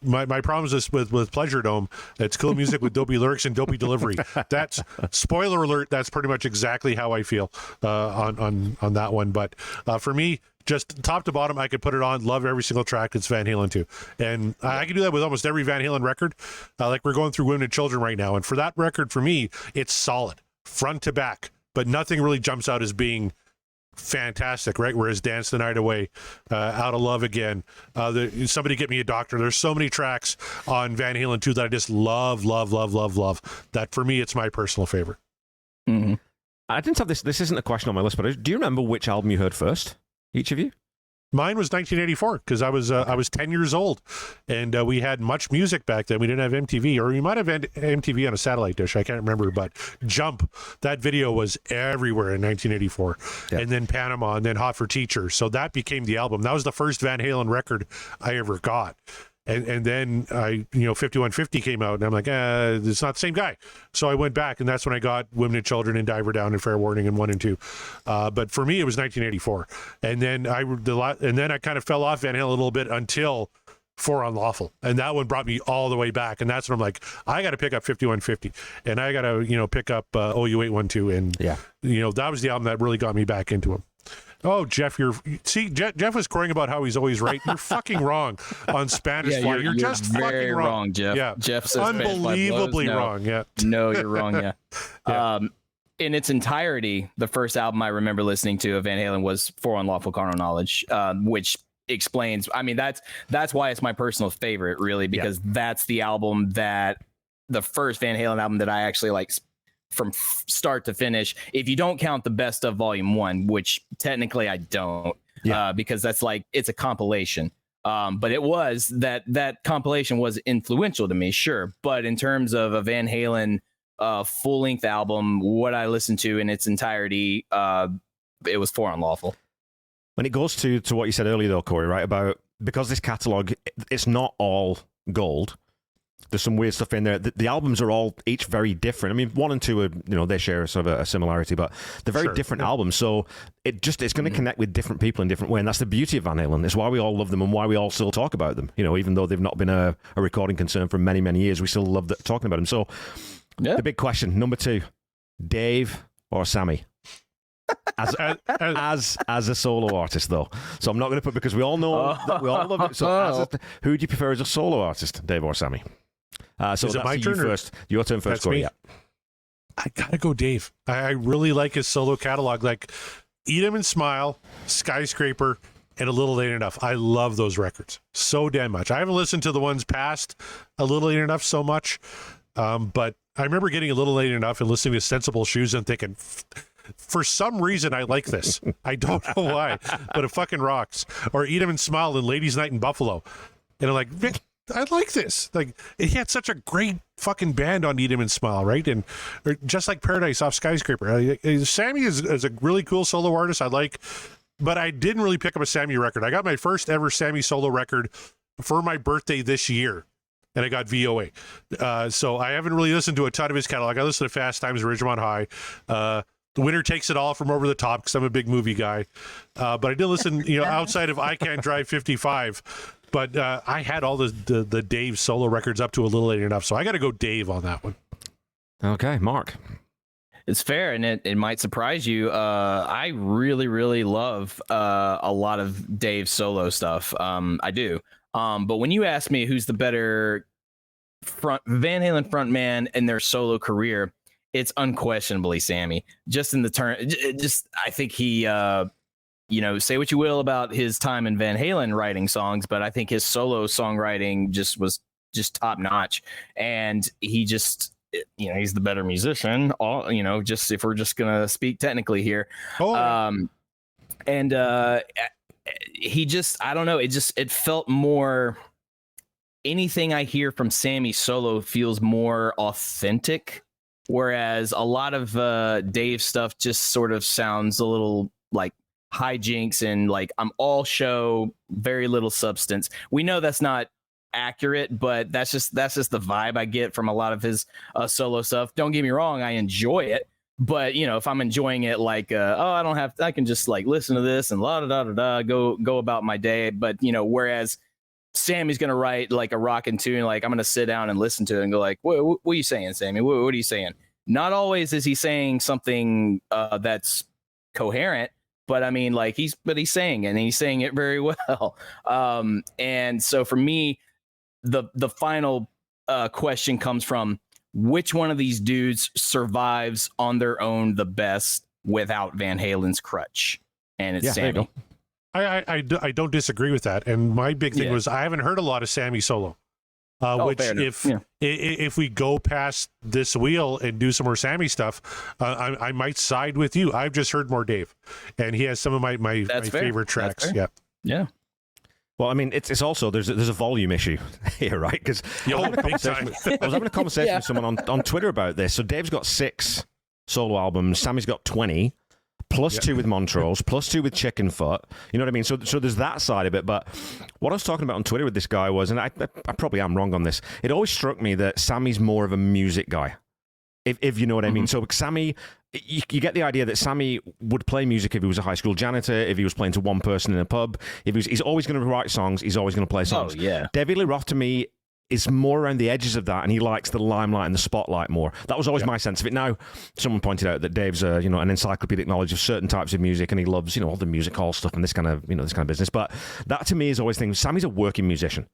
my problems is with Pleasure Dome. It's cool music with dopey lyrics and dopey delivery. That's, spoiler alert, that's pretty much exactly how I feel on that one. But for me, just top to bottom, I could put it on. Love every single track. It's Van Halen 2. And I can do that with almost every Van Halen record. Like we're going through Women and Children right now. And for that record, for me, it's solid, front to back. But nothing really jumps out as being fantastic, right? Whereas Dance the Night Away, Out of Love Again, Somebody Get Me a Doctor. There's so many tracks on Van Halen 2 that I just love. That for me, it's my personal favorite. Mm-hmm. I didn't have this. This isn't a question on my list, but do you remember which album you heard first? Each of you? Mine was 1984 because I was 10 years old, and we had Much Music back then. We didn't have MTV, or we might have had MTV on a satellite dish. I can't remember, but Jump, that video was everywhere in 1984, and then Panama, and then Hot for Teacher. So that became the album. That was the first Van Halen record I ever got. And then 5150 came out, and I'm like, it's not the same guy. So I went back, and that's when I got Women and Children and Diver Down and Fair Warning and 1 and 2. But for me, it was 1984, and then I kind of fell off Van Halen a little bit until For Unlawful, and that one brought me all the way back. And that's when I'm like, I got to pick up 5150, and I got to pick up OU812, and that was the album that really got me back into him. Oh, Jeff, Jeff was crowing about how he's always right. You're fucking wrong on Spanish Fly. You're just very fucking wrong, Jeff. Yeah. Jeff says unbelievably wrong. Yeah. No, you're wrong. Yeah. in its entirety, the first album I remember listening to of Van Halen was For Unlawful Carnal Knowledge, which explains, I mean, that's why it's my personal favorite, really, because that's the album the first Van Halen album that I actually like from start to finish. If you don't count the Best of Volume 1, which technically I don't, because that's like, it's a compilation. But it was that compilation was influential to me, sure. But in terms of a Van Halen full length album, what I listened to in its entirety, it was For Unlawful. When it goes to what you said earlier, though, Corey, right, about because this catalog, it's not all gold. There's some weird stuff in there. The albums are all each very different. I mean, 1 and 2 are, they share sort of a similarity, but they're very different albums. So it's going to connect with different people in different ways. And that's the beauty of Van Halen. It's why we all love them and why we all still talk about them. Even though they've not been a recording concern for many, many years, we still love talking about them. So the big question, number 2, Dave or Sammy? As a solo artist, though. So I'm not going to put, because we all know that we all love it. So who do you prefer as a solo artist, Dave or Sammy? So is it my turn first? Your turn first, Corey. Yeah. I gotta go Dave. I really like his solo catalog. Like Eat 'Em and Smile, Skyscraper, and A Little Late Enough. I love those records so damn much. I haven't listened to the ones past A Little Late Enough so much, but I remember getting A Little Late Enough and listening to Sensible Shoes and thinking, for some reason, I like this. I don't know why, but it fucking rocks. Or Eat 'Em and Smile and Ladies' Night in Buffalo. And I'm like, Vic, I like this. Like, he had such a great fucking band on Eat 'Em and Smile, right? And just like Paradise off Skyscraper. Sammy is a really cool solo artist I like, but I didn't really pick up a Sammy record. I got my first ever Sammy solo record for my birthday this year, and I got VOA. So I haven't really listened to a ton of his catalog. I listened to Fast Times at Ridgemont High. The Winner Takes It All from Over the Top, because I'm a big movie guy. But I did listen, outside of I Can't Drive 55. But I had all the Dave solo records up to A Little Late Enough, so I got to go Dave on that one. Okay, Mark. It's fair, and it might surprise you. I really, really love a lot of Dave's solo stuff. I do. But when you ask me who's the better Van Halen frontman in their solo career, it's unquestionably Sammy. Just in the turn, I think he, say what you will about his time in Van Halen writing songs, but I think his solo songwriting was top notch, and he just, he's the better musician. Just if we're just gonna speak technically here, he just, I don't know, it felt more. Anything I hear from Sammy solo feels more authentic. Whereas a lot of Dave's stuff just sort of sounds a little like hijinks and like I'm all show, very little substance. We know that's not accurate, but that's just the vibe I get from a lot of his solo stuff. Don't get me wrong, I enjoy it, but if I'm enjoying it, like I can just like listen to this and go about my day. But whereas Sammy's gonna write like a rockin' tune, like I'm gonna sit down and listen to it and go like, what are you saying, Sammy? What are you saying? Not always is he saying something that's coherent, but I mean, like he's saying it, and he's saying it very well. And so for me, the final question comes from which one of these dudes survives on their own the best without Van Halen's crutch, and it's Sammy. I don't disagree with that. And my big thing was I haven't heard a lot of Sammy solo, which if we go past this wheel and do some more Sammy stuff, I might side with you. I've just heard more Dave, and he has some of my favorite tracks. Yeah. Well, I mean, it's also there's a volume issue here, right? Because I was having a conversation with someone on Twitter about this. So Dave's got 6 solo albums. Sammy's got 20. Plus 2 with Montrose, plus 2 with Chicken Foot. You know what I mean? So there's that side of it. But what I was talking about on Twitter with this guy was, and I probably am wrong on this, it always struck me that Sammy's more of a music guy, if you know what I mean. So Sammy, you get the idea that Sammy would play music if he was a high school janitor, if he was playing to one person in a pub. He's always going to write songs. He's always going to play songs. Oh, yeah. David Lee Roth, to me, is more around the edges of that, and he likes the limelight and the spotlight more. That was always my sense of it. Now, someone pointed out that Dave's an encyclopedic knowledge of certain types of music, and he loves all the music hall stuff and this kind of business. But that to me is always things. Sammy's a working musician.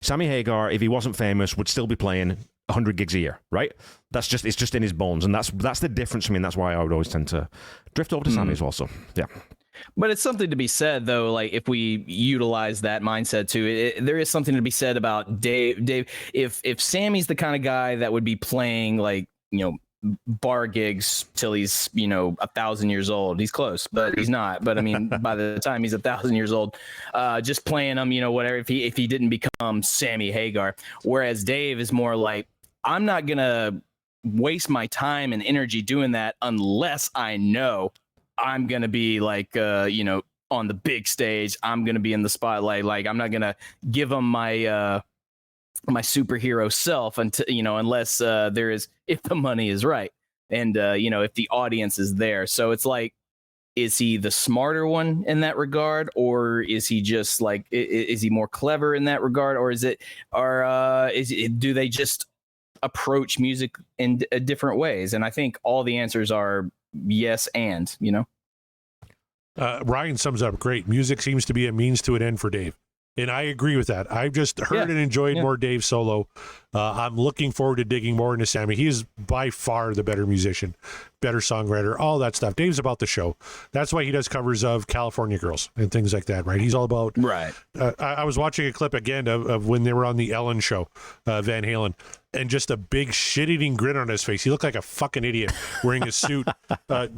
Sammy Hagar, if he wasn't famous, would still be playing 100 gigs a year, right? It's just in his bones, and that's the difference for me, and that's why I would always tend to drift over to Sammy as well. So yeah. But it's something to be said, though. Like if we utilize that mindset too, there is something to be said about Dave. If Sammy's the kind of guy that would be playing like bar gigs till he's 1,000 years old, he's close, but he's not. But I mean, by the time he's 1,000 years old, just playing them, whatever. If he didn't become Sammy Hagar, whereas Dave is more like, I'm not gonna waste my time and energy doing that unless I know I'm going to be like, on the big stage. I'm going to be in the spotlight. Like, I'm not going to give them my my superhero self until, unless if the money is right. And, if the audience is there. So it's like, is he the smarter one in that regard? Or is he just like, is he more clever in that regard? Or do they just approach music in different ways? And I think all the answers are yes and Ryan sums up great. Music seems to be a means to an end for Dave, and I agree with that. I've just heard and enjoyed more Dave solo. I'm looking forward to digging more into Sammy. He is by far the better musician, better songwriter, all that stuff. Dave's about the show. That's why he does covers of California Girls and things like that, right? He's all about right. I was watching a clip again of when they were on the Ellen show, Van Halen, and just a big shit-eating grin on his face. He looked like a fucking idiot wearing his suit,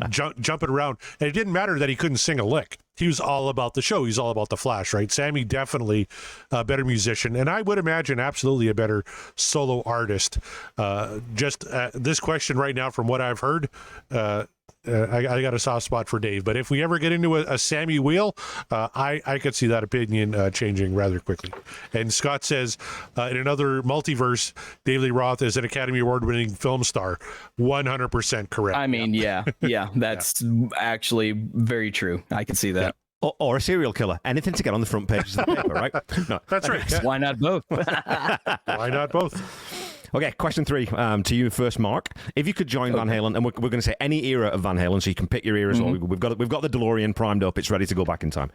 jumping around. And it didn't matter that he couldn't sing a lick. He was all about the show. He's all about the flash, right? Sammy, definitely a better musician. And I would imagine absolutely a better solo artist. This question right now, from what I've heard, I got a soft spot for Dave. But if we ever get into a Sammy wheel, I could see that opinion changing rather quickly. And Scott says, in another multiverse, David Lee Roth is an Academy Award-winning film star. 100% correct. I mean, yeah, that's actually very true. I can see that. Yeah. Or a serial killer. Anything to get on the front pages of the paper, right? No. That's right. Yeah. Why not both? Why not both? Okay, question 3 to you first, Mark. If you could join Van Halen, and we're going to say any era of Van Halen, so you can pick your era as well. We've got the DeLorean primed up; it's ready to go back in time.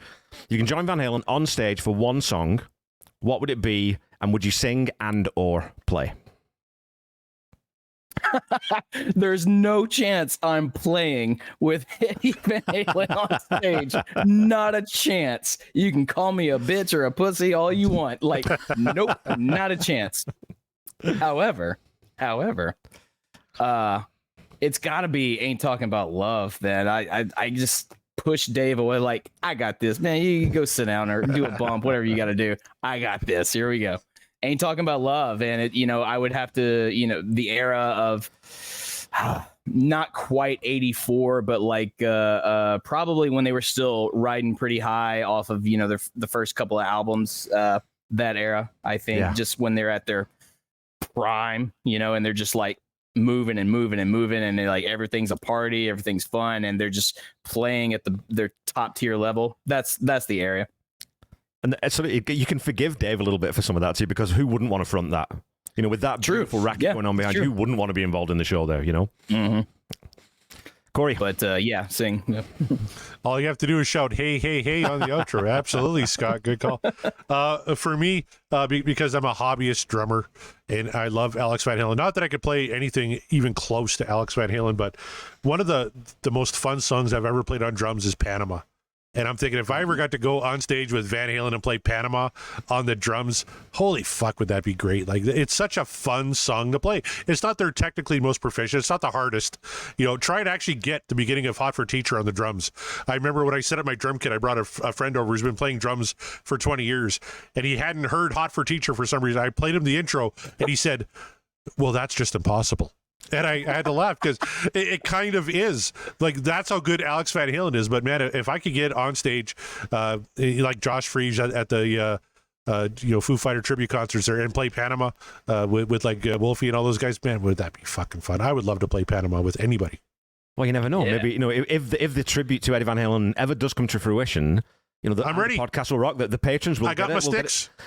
You can join Van Halen on stage for one song. What would it be, and would you sing and or play? There's no chance I'm playing with Eddie Van Halen on stage. Not a chance. You can call me a bitch or a pussy all you want. Like, nope, not a chance. However, it's got to be Ain't Talking About Love. Then I just push Dave away. Like, I got this, man. You go sit down or do a bump, whatever you got to do. I got this. Here we go. Ain't Talking About Love. And it, I would have to, the era of not quite 84, but like probably when they were still riding pretty high off of, the first couple of albums, that era, I think, just when they're at their prime, and they're just like moving and moving and moving, and like everything's a party, everything's fun, and they're just playing at their top tier level. That's the area. And so you can forgive Dave a little bit for some of that too, because who wouldn't want to front that? With that beautiful racket going on behind you, who wouldn't want to be involved in the show there? Mm-hmm. Corey. But sing. Yep. All you have to do is shout, hey, hey, hey on the outro. Absolutely, Scott. Good call. For me, because I'm a hobbyist drummer and I love Alex Van Halen. Not that I could play anything even close to Alex Van Halen, but one of the most fun songs I've ever played on drums is Panama. And I'm thinking, if I ever got to go on stage with Van Halen and play Panama on the drums, holy fuck, would that be great. Like, it's such a fun song to play. It's not their technically most proficient. It's not the hardest. Try and actually get the beginning of Hot for Teacher on the drums. I remember when I set up my drum kit, I brought a friend over who's been playing drums for 20 years, and he hadn't heard Hot for Teacher for some reason. I played him the intro, and he said, well, that's just impossible. And I had to laugh because it kind of is. Like, that's how good Alex Van Halen is. But man, if I could get on stage like Josh Freese at the Foo Fighter tribute concerts there and play Panama with like Wolfie and all those guys, man, would that be fucking fun? I would love to play Panama with anybody. Well, you never know. Yeah. Maybe if the tribute to Eddie Van Halen ever does come to fruition, I'm ready. Podcast will rock. The patrons will.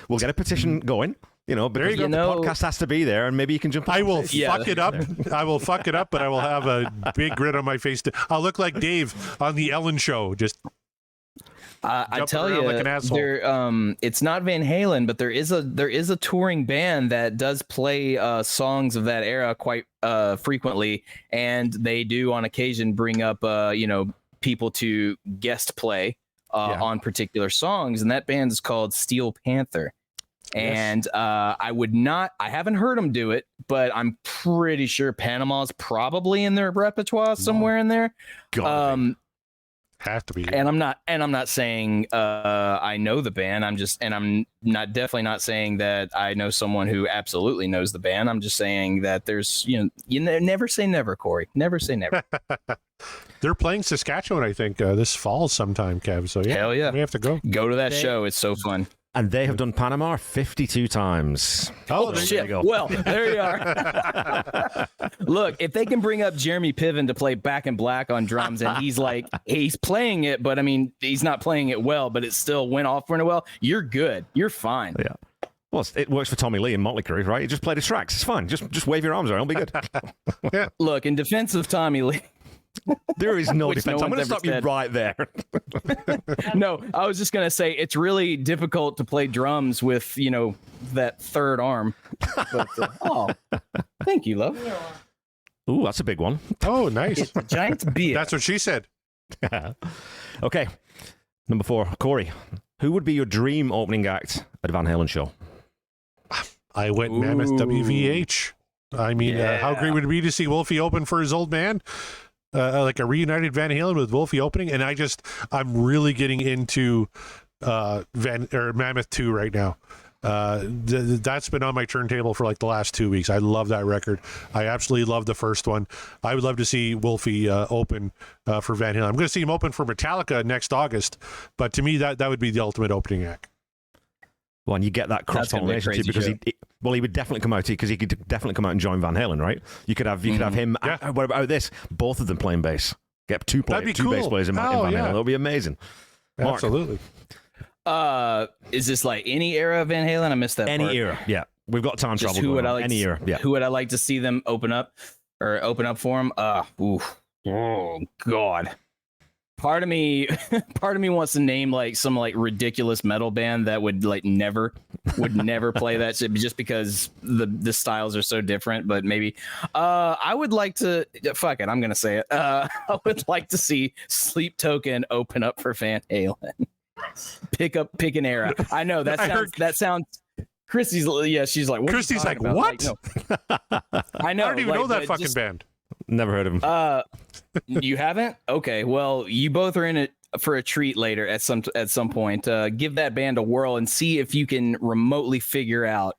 We'll get a petition going. Because the podcast has to be there, and maybe you can jump on. I will fuck it up. I will fuck it up, but I will have a big grin on my face. I'll look like Dave on the Ellen show. Just I Jumping tell around you, like an asshole. it's not Van Halen, but there is a touring band that does play songs of that era quite frequently, and they do on occasion bring up people to guest play on particular songs, and that band is called Steel Panther. And I haven't heard them do it, but I'm pretty sure Panama's probably in their repertoire somewhere in there. Have to be. And I'm not saying I know the band. I'm definitely not saying that I know someone who absolutely knows the band. I'm just saying that there's, never say never, Corey. Never say never. They're playing Saskatchewan, I think, this fall sometime, Kev. So Hell yeah. we have to go. Go to that show. It's so fun. And they have done Panama 52 times. Oh, there Shit. you go. Well, there you are. Look, if they can bring up Jeremy Piven to play Back in Black on drums, and he's playing it, but I mean, he's not playing it well, but it still went off really well. You're good. You're fine. Yeah. Well, it works for Tommy Lee and Motley Crue, right? You just play the tracks. It's fine. Just wave your arms around. It'll be good. Look, in defense of Tommy Lee. There is no Which defense. no I'm going to one's stop you ever said. right there. No, I was just going to say it's really difficult to play drums with, that third arm. But, thank you, love. Ooh, that's a big one. Oh, nice. It's a giant beer. That's what she said. Okay. Number 4, Corey. Who would be your dream opening act at a Van Halen show? I went Mammoth WVH. I mean, how great would it be to see Wolfie open for his old man? Like a reunited Van Halen with Wolfie opening. And I'm really getting into Mammoth 2 right now. That's been on my turntable for like the last 2 weeks. I love that record. I absolutely love the first one. I would love to see Wolfie open for Van Halen. I'm going to see him open for Metallica next August, but to me that would be the ultimate opening act. Well, and you get that cross pollination too, because he would definitely come out because he could definitely come out and join Van Halen, right? You could have him. Yeah. What about this? Both of them playing bass. Get two That'd be bass cool. players in Van Halen. That'll be amazing. Mark. Absolutely. Is this like any era of Van Halen? I missed that. Any part. era, yeah. We've got time Just travel. who would I on. like? Any era, yeah. Who would I like to see them open up for him? Oh God. Part of me wants to name like some like ridiculous metal band that would never play that shit just because the styles are so different. But maybe I would like to fuck it. I'm gonna say it. I would like to see Sleep Token open up for Van Halen. Pick an era. I know that sounds. Christy's she's like. What Christy's like, about? what? Like, no. I know. I don't even know that fucking band. Never heard of him. You haven't? Okay. Well, you both are in it for a treat later at some point. Give that band a whirl and see if you can remotely figure out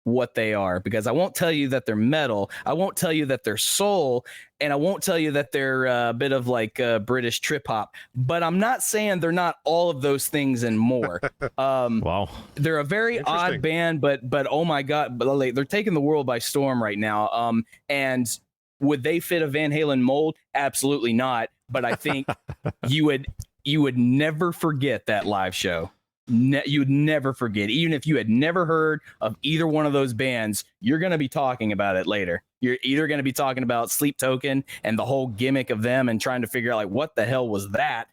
what they are, because I won't tell you that they're metal. I won't tell you that they're soul, and I won't tell you that they're a bit of like British trip hop, but I'm not saying they're not all of those things and more. Wow. They're a very odd band, but oh my God, but they're taking the world by storm right now. And would they fit a Van Halen mold? Absolutely not. But I think you would never forget that live show. You'd never forget. Even if you had never heard of either one of those bands, you're going to be talking about it later. You're either going to be talking about Sleep Token and the whole gimmick of them and trying to figure out like what the hell was that,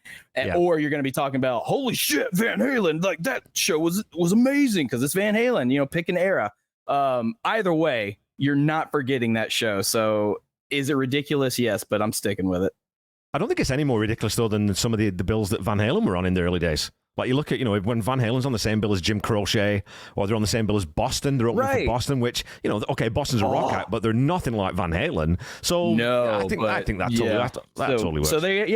or you're going to be talking about holy shit, Van Halen, like that show was amazing because it's Van Halen. Pick an era. Either way, you're not forgetting that show. So is it ridiculous? Yes, but I'm sticking with it. I don't think it's any more ridiculous though than some of the bills that Van Halen were on in the early days. Like you look at, when Van Halen's on the same bill as Jim Croce, or they're on the same bill as Boston, they're opening for Boston, which, okay, Boston's a rock act, but they're nothing like Van Halen. So no, I think that totally works. So there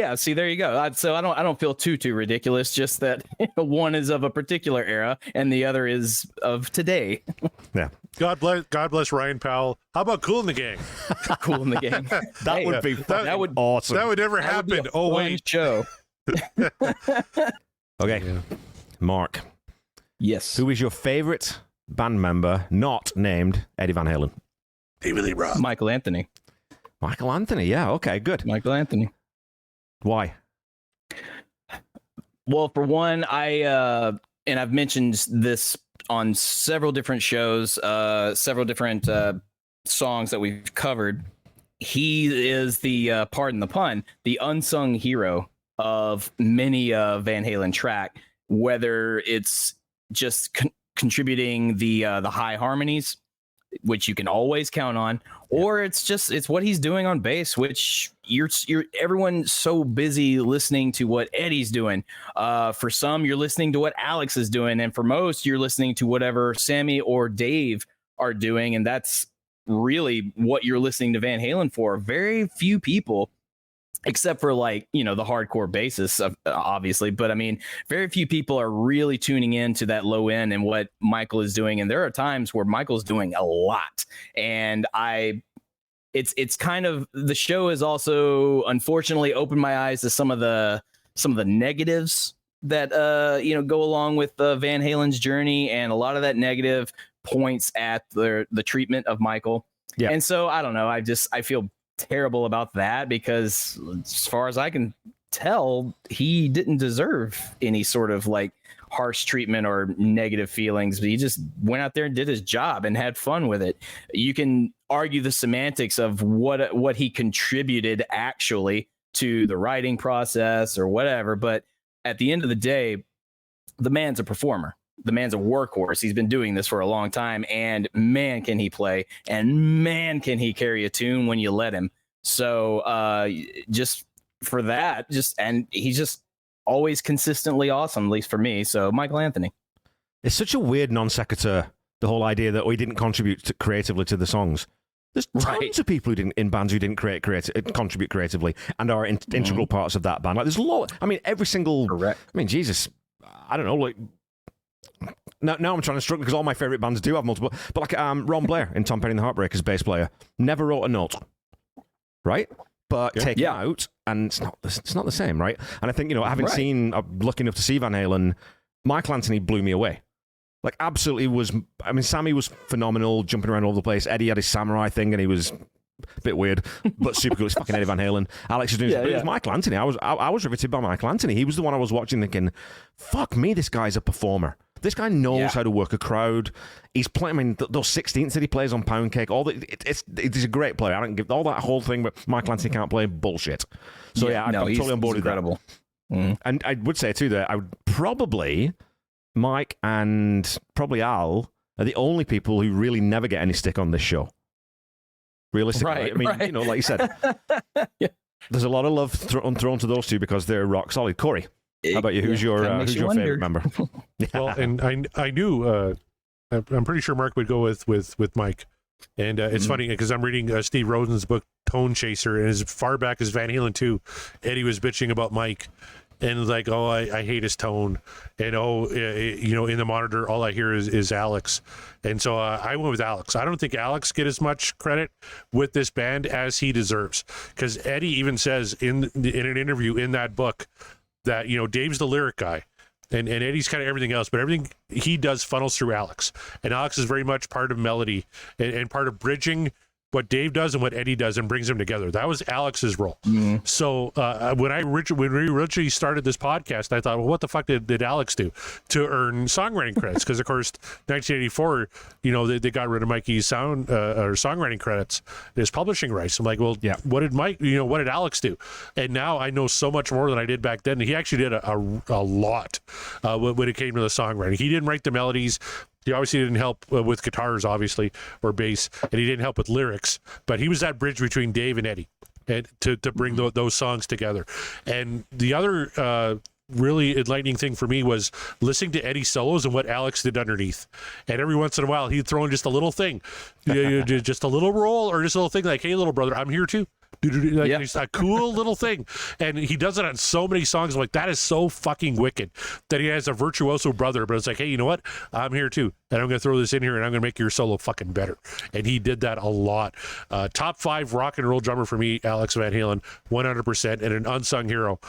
you go. So I don't feel too ridiculous. Just that one is of a particular era and the other is of today. Yeah. God bless Ryan Powell. How about Kool in the Gang? Cool in the Gang. That would be awesome. That would never happen. Oh wait, show. Okay, Mark. Yes. Who is your favorite band member not named Eddie Van Halen? David Lee Roth. Michael Anthony. Michael Anthony. Yeah. Okay. Good. Michael Anthony. Why? Well, for one, and I've mentioned this on several different shows, several different songs that we've covered. He is the, pardon the pun, the unsung hero of many Van Halen track, whether it's just contributing the high harmonies, which you can always count on, or it's what he's doing on bass, which you're everyone's so busy listening to what Eddie's doing. For some, you're listening to what Alex is doing, and for most, you're listening to whatever Sammy or Dave are doing, and that's really what you're listening to Van Halen for. Very few people, except for like, the hardcore bassists, obviously, but I mean, very few people are really tuning in to that low end and what Michael is doing. And there are times where Michael's doing a lot, and it's kind of, the show has also unfortunately opened my eyes to some of the negatives that go along with Van Halen's journey, and a lot of that negative points at the treatment of Michael. Yeah. And so I don't know, I feel terrible about that, because as far as I can tell, he didn't deserve any sort of like harsh treatment or negative feelings, but he just went out there and did his job and had fun with it. You can argue the semantics of what he contributed actually to the writing process or whatever, but at the end of the day, the man's a performer. The man's a workhorse. He's been doing this for a long time, and man, can he play, and man, can he carry a tune when you let him. So just for that, and he's just always consistently awesome, at least for me. So Michael Anthony. It's such a weird non sequitur, the whole idea that we didn't contribute creatively to the songs. There's tons of people who didn't, in bands who didn't contribute creatively and are integral parts of that band. Like there's a lot. I mean, every single. Correct. I mean, Jesus, I don't know, like. Now I'm trying to struggle because all my favorite bands do have multiple. But like Ron Blair in Tom Petty and the Heartbreakers, bass player, never wrote a note, right? But take it out, and it's not the same, right? And I think having seen, lucky enough to see Van Halen, Michael Anthony blew me away. Like absolutely was. I mean, Sammy was phenomenal, jumping around all over the place. Eddie had his samurai thing, and he was a bit weird, but super cool. It's fucking Eddie Van Halen. Alex was doing it was Michael Anthony. I was riveted by Michael Anthony. He was the one I was watching thinking, fuck me, this guy's a performer. This guy knows how to work a crowd. He's playing. I mean, those 16ths that he plays on Pound Cake, he's a great player. I don't give all that whole thing, but Michael Anthony can't play bullshit. So I'm totally on board with that. And I would say too that I would probably Mike and probably Al are the only people who really never get any stick on this show. Realistically, right? I mean, like you said, there's a lot of love thrown to those two because they're rock solid. Corey. How about you? Who's your favorite member? Well, and I knew I'm pretty sure Mark would go with Mike, and it's funny because I'm reading Steve Rosen's book Tone Chaser, and as far back as Van Halen 2, Eddie was bitching about Mike, and like, I hate his tone, and in the monitor all I hear is Alex, and so I went with Alex. I don't think Alex get as much credit with this band as he deserves, because Eddie even says in an interview in that book that Dave's the lyric guy and Eddie's kind of everything else, but everything he does funnels through Alex, and Alex is very much part of melody and part of bridging what Dave does and what Eddie does and brings them together. That was Alex's role. So when we originally started this podcast, I thought, well, what the fuck did Alex do to earn songwriting credits? Because of course, 1984, they got rid of Mikey's songwriting credits, his publishing rights. I'm like, well, what did what did Alex do? And now I know so much more than I did back then. He actually did a lot when it came to the songwriting. He didn't write the melodies. He obviously didn't help with guitars, obviously, or bass, and he didn't help with lyrics. But he was that bridge between Dave and Eddie, and to bring those songs together. And the other really enlightening thing for me was listening to Eddie's solos and what Alex did underneath. And every once in a while, he'd throw in just a little thing, just a little roll or just a little thing like, "Hey, little brother, I'm here too." It's a cool little thing, and he does it on so many songs. I'm like, that is so fucking wicked that he has a virtuoso brother, but it's like, hey, you know what, I'm here too, and I'm gonna throw this in here and I'm gonna make your solo fucking better. And he did that a lot. Top 5 rock and roll drummer for me, Alex Van Halen, 100%, and an unsung hero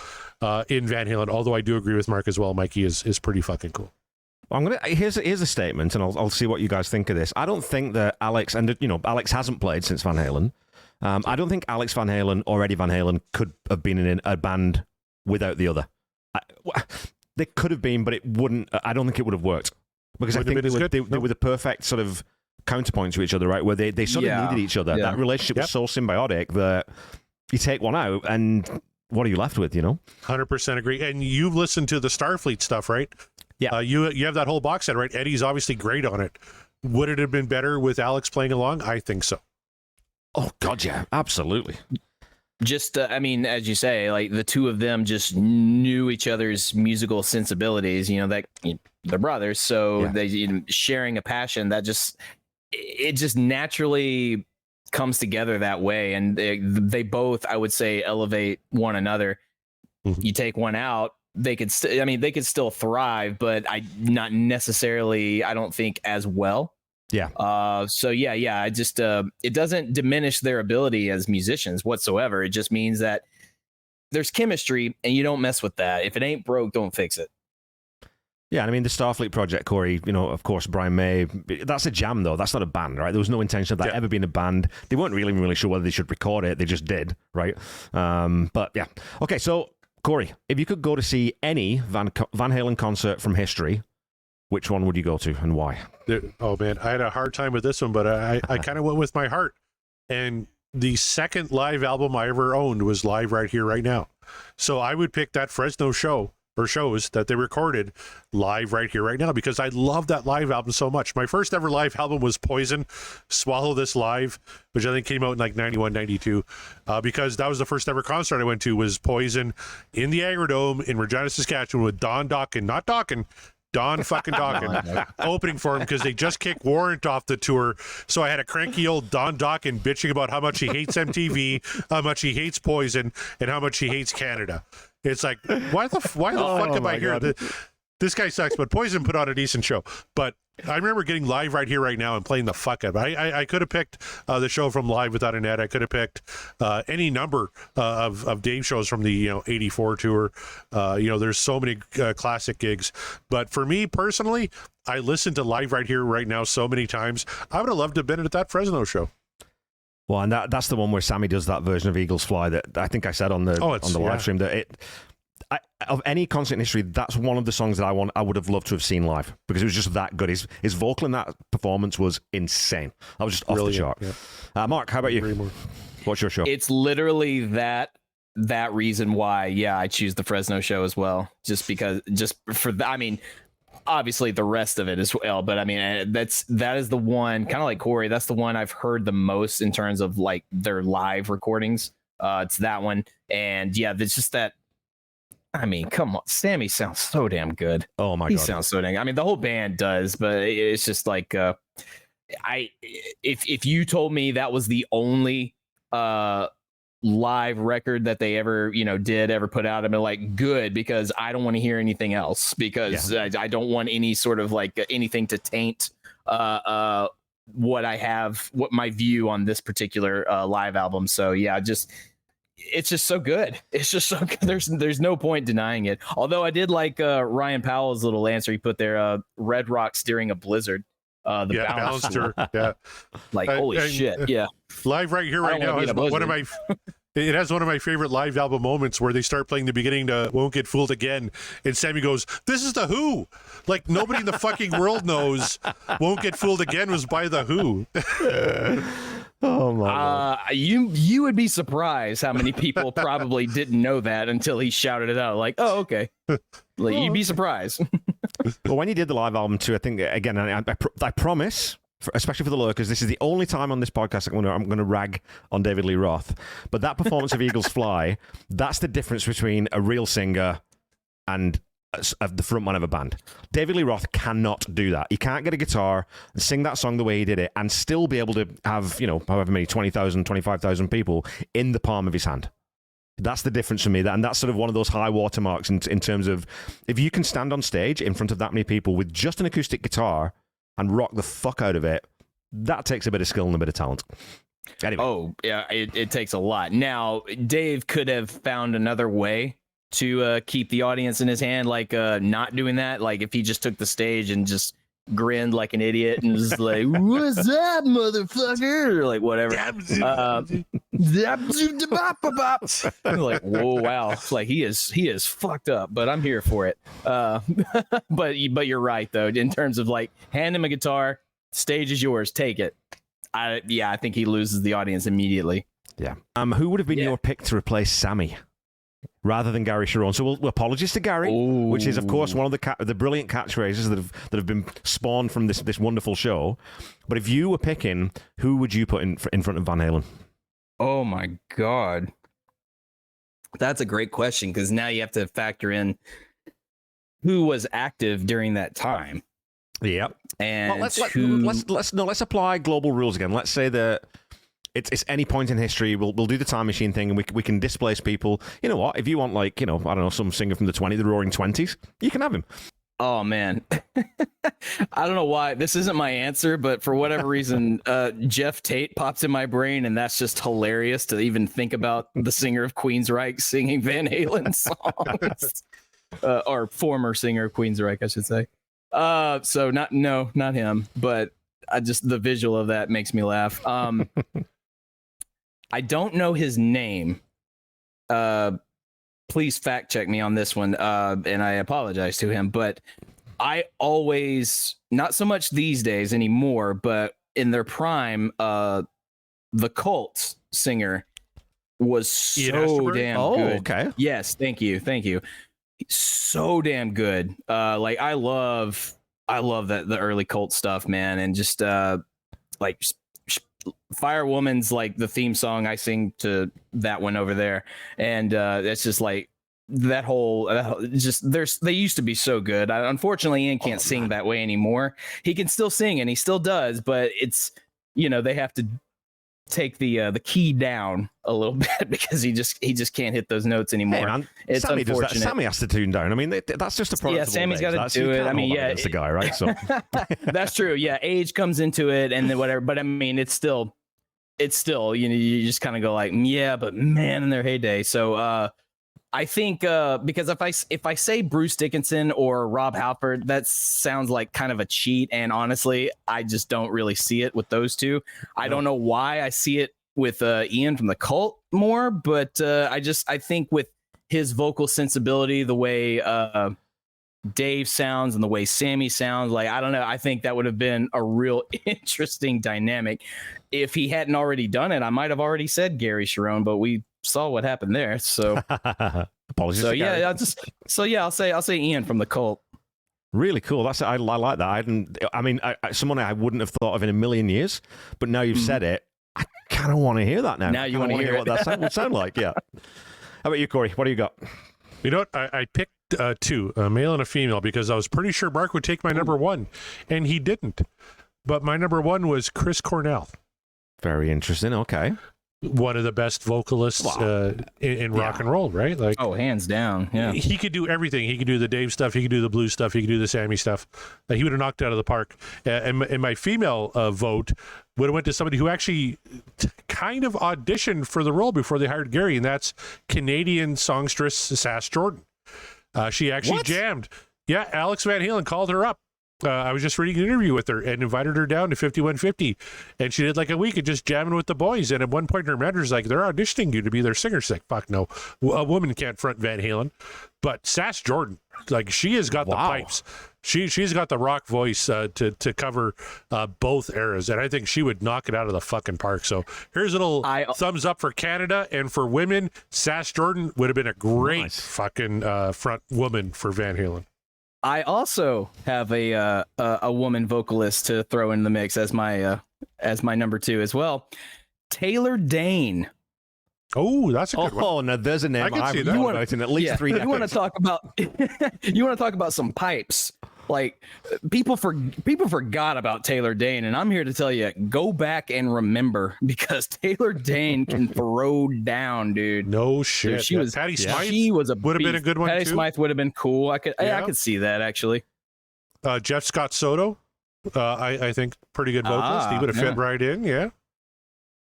in Van Halen, although I do agree with Mark as well. Mikey is pretty fucking cool. Well, here's a statement, and I'll see what you guys think of this. I don't think that Alex, and Alex hasn't played since Van Halen. I don't think Alex Van Halen or Eddie Van Halen could have been in a band without the other. They could have been, but it wouldn't. I don't think it would have worked because I think they were the perfect sort of counterpoint to each other, right? Where they sort of needed each other. That relationship was so symbiotic that you take one out and what are you left with, you know? 100% agree. And you've listened to the Starfleet stuff, right? Yeah. You have that whole box set, right? Eddie's obviously great on it. Would it have been better with Alex playing along? I think so. Oh, God, yeah, absolutely. Just I mean, as you say, like the two of them just knew each other's musical sensibilities, that they're brothers, so Yeah. they sharing a passion that just naturally comes together that way, and they both, I would say, elevate one another. Mhm. You take one out, they could they could still thrive, but not necessarily, I don't think, as well. Yeah. So I just it doesn't diminish their ability as musicians whatsoever. It just means that there's chemistry, and you don't mess with that. If it ain't broke, don't fix it. Yeah, and I mean, the Starfleet project, Corey, of course, Brian May, that's a jam, though. That's not a band, right? There was no intention of that ever being a band. They weren't really sure whether they should record it. They just did, right? But yeah. Okay, so, Corey, if you could go to see any Van Halen concert from history, which one would you go to and why? Oh, man, I had a hard time with this one, but I kind of went with my heart. And the second live album I ever owned was Live Right Here, Right Now. So I would pick that Fresno show or shows that they recorded live right here, right now, because I love that live album so much. My first ever live album was Poison, Swallow This Live, which I think came out in like 91, 92, because that was the first ever concert I went to, was Poison in the Agrodome in Regina, Saskatchewan, with Don Dokken, not Dokken, Don fucking Dokken opening for him, because they just kicked Warrant off the tour. So I had a cranky old Don Dokken bitching about how much he hates MTV, how much he hates Poison, and how much he hates Canada. It's like, why the fuck am I here? This guy sucks, but Poison put on a decent show. But I remember getting Live Right Here, Right Now and playing the fuck up. I could have picked the show from Live Without a Net. I could have picked any number of Dave shows from the 84 tour. There's so many classic gigs. But for me personally, I listened to Live Right Here, Right Now so many times. I would have loved to have been at that Fresno show. Well, and that's the one where Sammy does that version of Eagles Fly that I think I said on the live stream that of any concert in history, that's one of the songs that I would have loved to have seen live, because it was just that good. His vocal in that performance was insane. I was just off the chart. Yeah. Mark, how about you? What's your show? It's literally that reason why, I choose the Fresno show as well. Just for that. I mean, obviously the rest of it as well, but I mean, that is the one, kind of like Corey, that's the one I've heard the most in terms of like their live recordings. It's that one. And it's just that, I mean, come on, Sammy sounds so damn good. Oh my God. He sounds so dang, I mean, the whole band does, but it's just like, if you told me that was the only live record that they ever ever put out, I'd be like, good, because I don't want to hear anything else, because I don't want any sort of like anything to taint what my view on this particular live album. So it's just so good. It's just so good. There's no point denying it. Although I did like Ryan Powell's little answer he put there, Red Rocks during a blizzard. The balance tour. Yeah. Like, holy shit. Yeah. Live Right Here, Right Now has one of my it has one of my favorite live album moments where they start playing the beginning to Won't Get Fooled Again, and Sammy goes, "This is the Who." Like, nobody in the fucking world knows Won't Get Fooled Again was by the Who. Oh my God. You would be surprised how many people probably didn't know that until he shouted it out. Like, oh, okay. Like, you'd be surprised. Well, when you did the live album too, I think, again, I promise, especially for the lurkers, this is the only time on this podcast I'm going to rag on David Lee Roth. But that performance of Eagles Fly, that's the difference between a real singer and the frontman of a band. David Lee Roth cannot do that. He can't get a guitar and sing that song the way he did it and still be able to have, however many, 20,000, 25,000 people in the palm of his hand. That's the difference for me. And that's sort of one of those high watermarks in terms of, if you can stand on stage in front of that many people with just an acoustic guitar and rock the fuck out of it, that takes a bit of skill and a bit of talent. Anyway. Oh, yeah, it takes a lot. Now, Dave could have found another way to keep the audience in his hand, like not doing that. Like, if he just took the stage and just grinned like an idiot and was like, "What's up, motherfucker?" Or like whatever. Like, whoa, wow. Like, he is fucked up, but I'm here for it. But you're right though, in terms of like, hand him a guitar, stage is yours, take it. I think he loses the audience immediately. Yeah. Who would have been your pick to replace Sammy? rather than Gary Sharon. So we'll apologies to Gary, which is of course one of the brilliant catchphrases that have been spawned from this wonderful show. But if you were picking, who would you put in front of Van Halen? Oh my God, that's a great question, because now you have to factor in who was active during that time. Yeah, and well, let's apply global rules again. Let's say that it's any point in history. We'll do the time machine thing, and we can displace people. You know what? If you want, like, I don't know, some singer from the Roaring Twenties, you can have him. Oh man, I don't know why this isn't my answer, but for whatever reason, Jeff Tate pops in my brain, and that's just hilarious to even think about the singer of Queensryche singing Van Halen songs, or former singer of Queensryche, I should say. So not him, but the visual of that makes me laugh. I don't know his name. Please fact check me on this one, and I apologize to him, but I always, not so much these days anymore, but in their prime, the Cult singer was so damn good. Okay. Yes, thank you. So damn good. Like I love that the early Cult stuff, man, and just like Firewoman's like the theme song. I sing to that one over there, and it's just like that whole they used to be so good. Unfortunately, Ian can't sing that way anymore. He can still sing, and he still does, but it's, they have to take the key down a little bit because he just can't hit those notes anymore. Hey, man, it's Sammy unfortunate. Does that. Sammy has to tune down. I mean, that's just a product. Yeah, of Sammy's got to do it. I mean, yeah, it's the guy, right? So that's true. Yeah, age comes into it, and then whatever. But I mean, it's still, you just kind of go like, yeah, but man, in their heyday. So I think because if I say Bruce Dickinson or Rob Halford, that sounds like kind of a cheat, and honestly, I just don't really see it with those two. I don't know why I see it with Ian from the Cult more, but I think with his vocal sensibility, the way Dave sounds and the way Sammy sounds, like, I don't know, I think that would have been a real interesting dynamic. If he hadn't already done it, I might have already said Gary Sharon, but we saw what happened there. So apologies. So yeah, I'll say Ian from the Cult. Really cool. I like that. Someone I wouldn't have thought of in a million years, but now you've said it, I kind of want to hear that now. Now you want to hear what that would sound like. Yeah. How about you, Corey? What do you got? You know what? I picked two, a male and a female, because I was pretty sure Mark would take my number one, and he didn't. But my number one was Chris Cornell. Very interesting. Okay. One of the best vocalists in rock and roll, right? Like, oh, hands down. Yeah. He could do everything. He could do the Dave stuff. He could do the blues stuff. He could do the Sammy stuff. He would have knocked it out of the park. And my female vote would have went to somebody who actually kind of auditioned for the role before they hired Gary, and that's Canadian songstress Sass Jordan. She actually jammed. Yeah, Alex Van Halen called her up. I was just reading an interview with her and invited her down to 5150, and she did like a week of just jamming with the boys. And at one point, her manager's like, "They're auditioning you to be their singer." She's like, "Fuck no, a woman can't front Van Halen." But Sass Jordan, like, she has got the pipes. She's got the rock voice to cover both eras, and I think she would knock it out of the fucking park. So here's a little thumbs up for Canada, and for women, Sass Jordan would have been a great fucking front woman for Van Halen. I also have a woman vocalist to throw in the mix as my number two as well. Taylor Dayne. Oh, that's a good one. Oh, now there's a name I've thought about in at least 3 decades. You want to talk about some pipes? Like, people forgot about Taylor Dayne, and I'm here to tell you, go back and remember, because Taylor Dayne can throw down, dude. No shit. Dude, she was Patty Smythe. She was would have been a good one Patty too. Smythe would have been cool. I could see that actually. Jeff Scott Soto, I think pretty good vocalist. He would have fit right in. Yeah.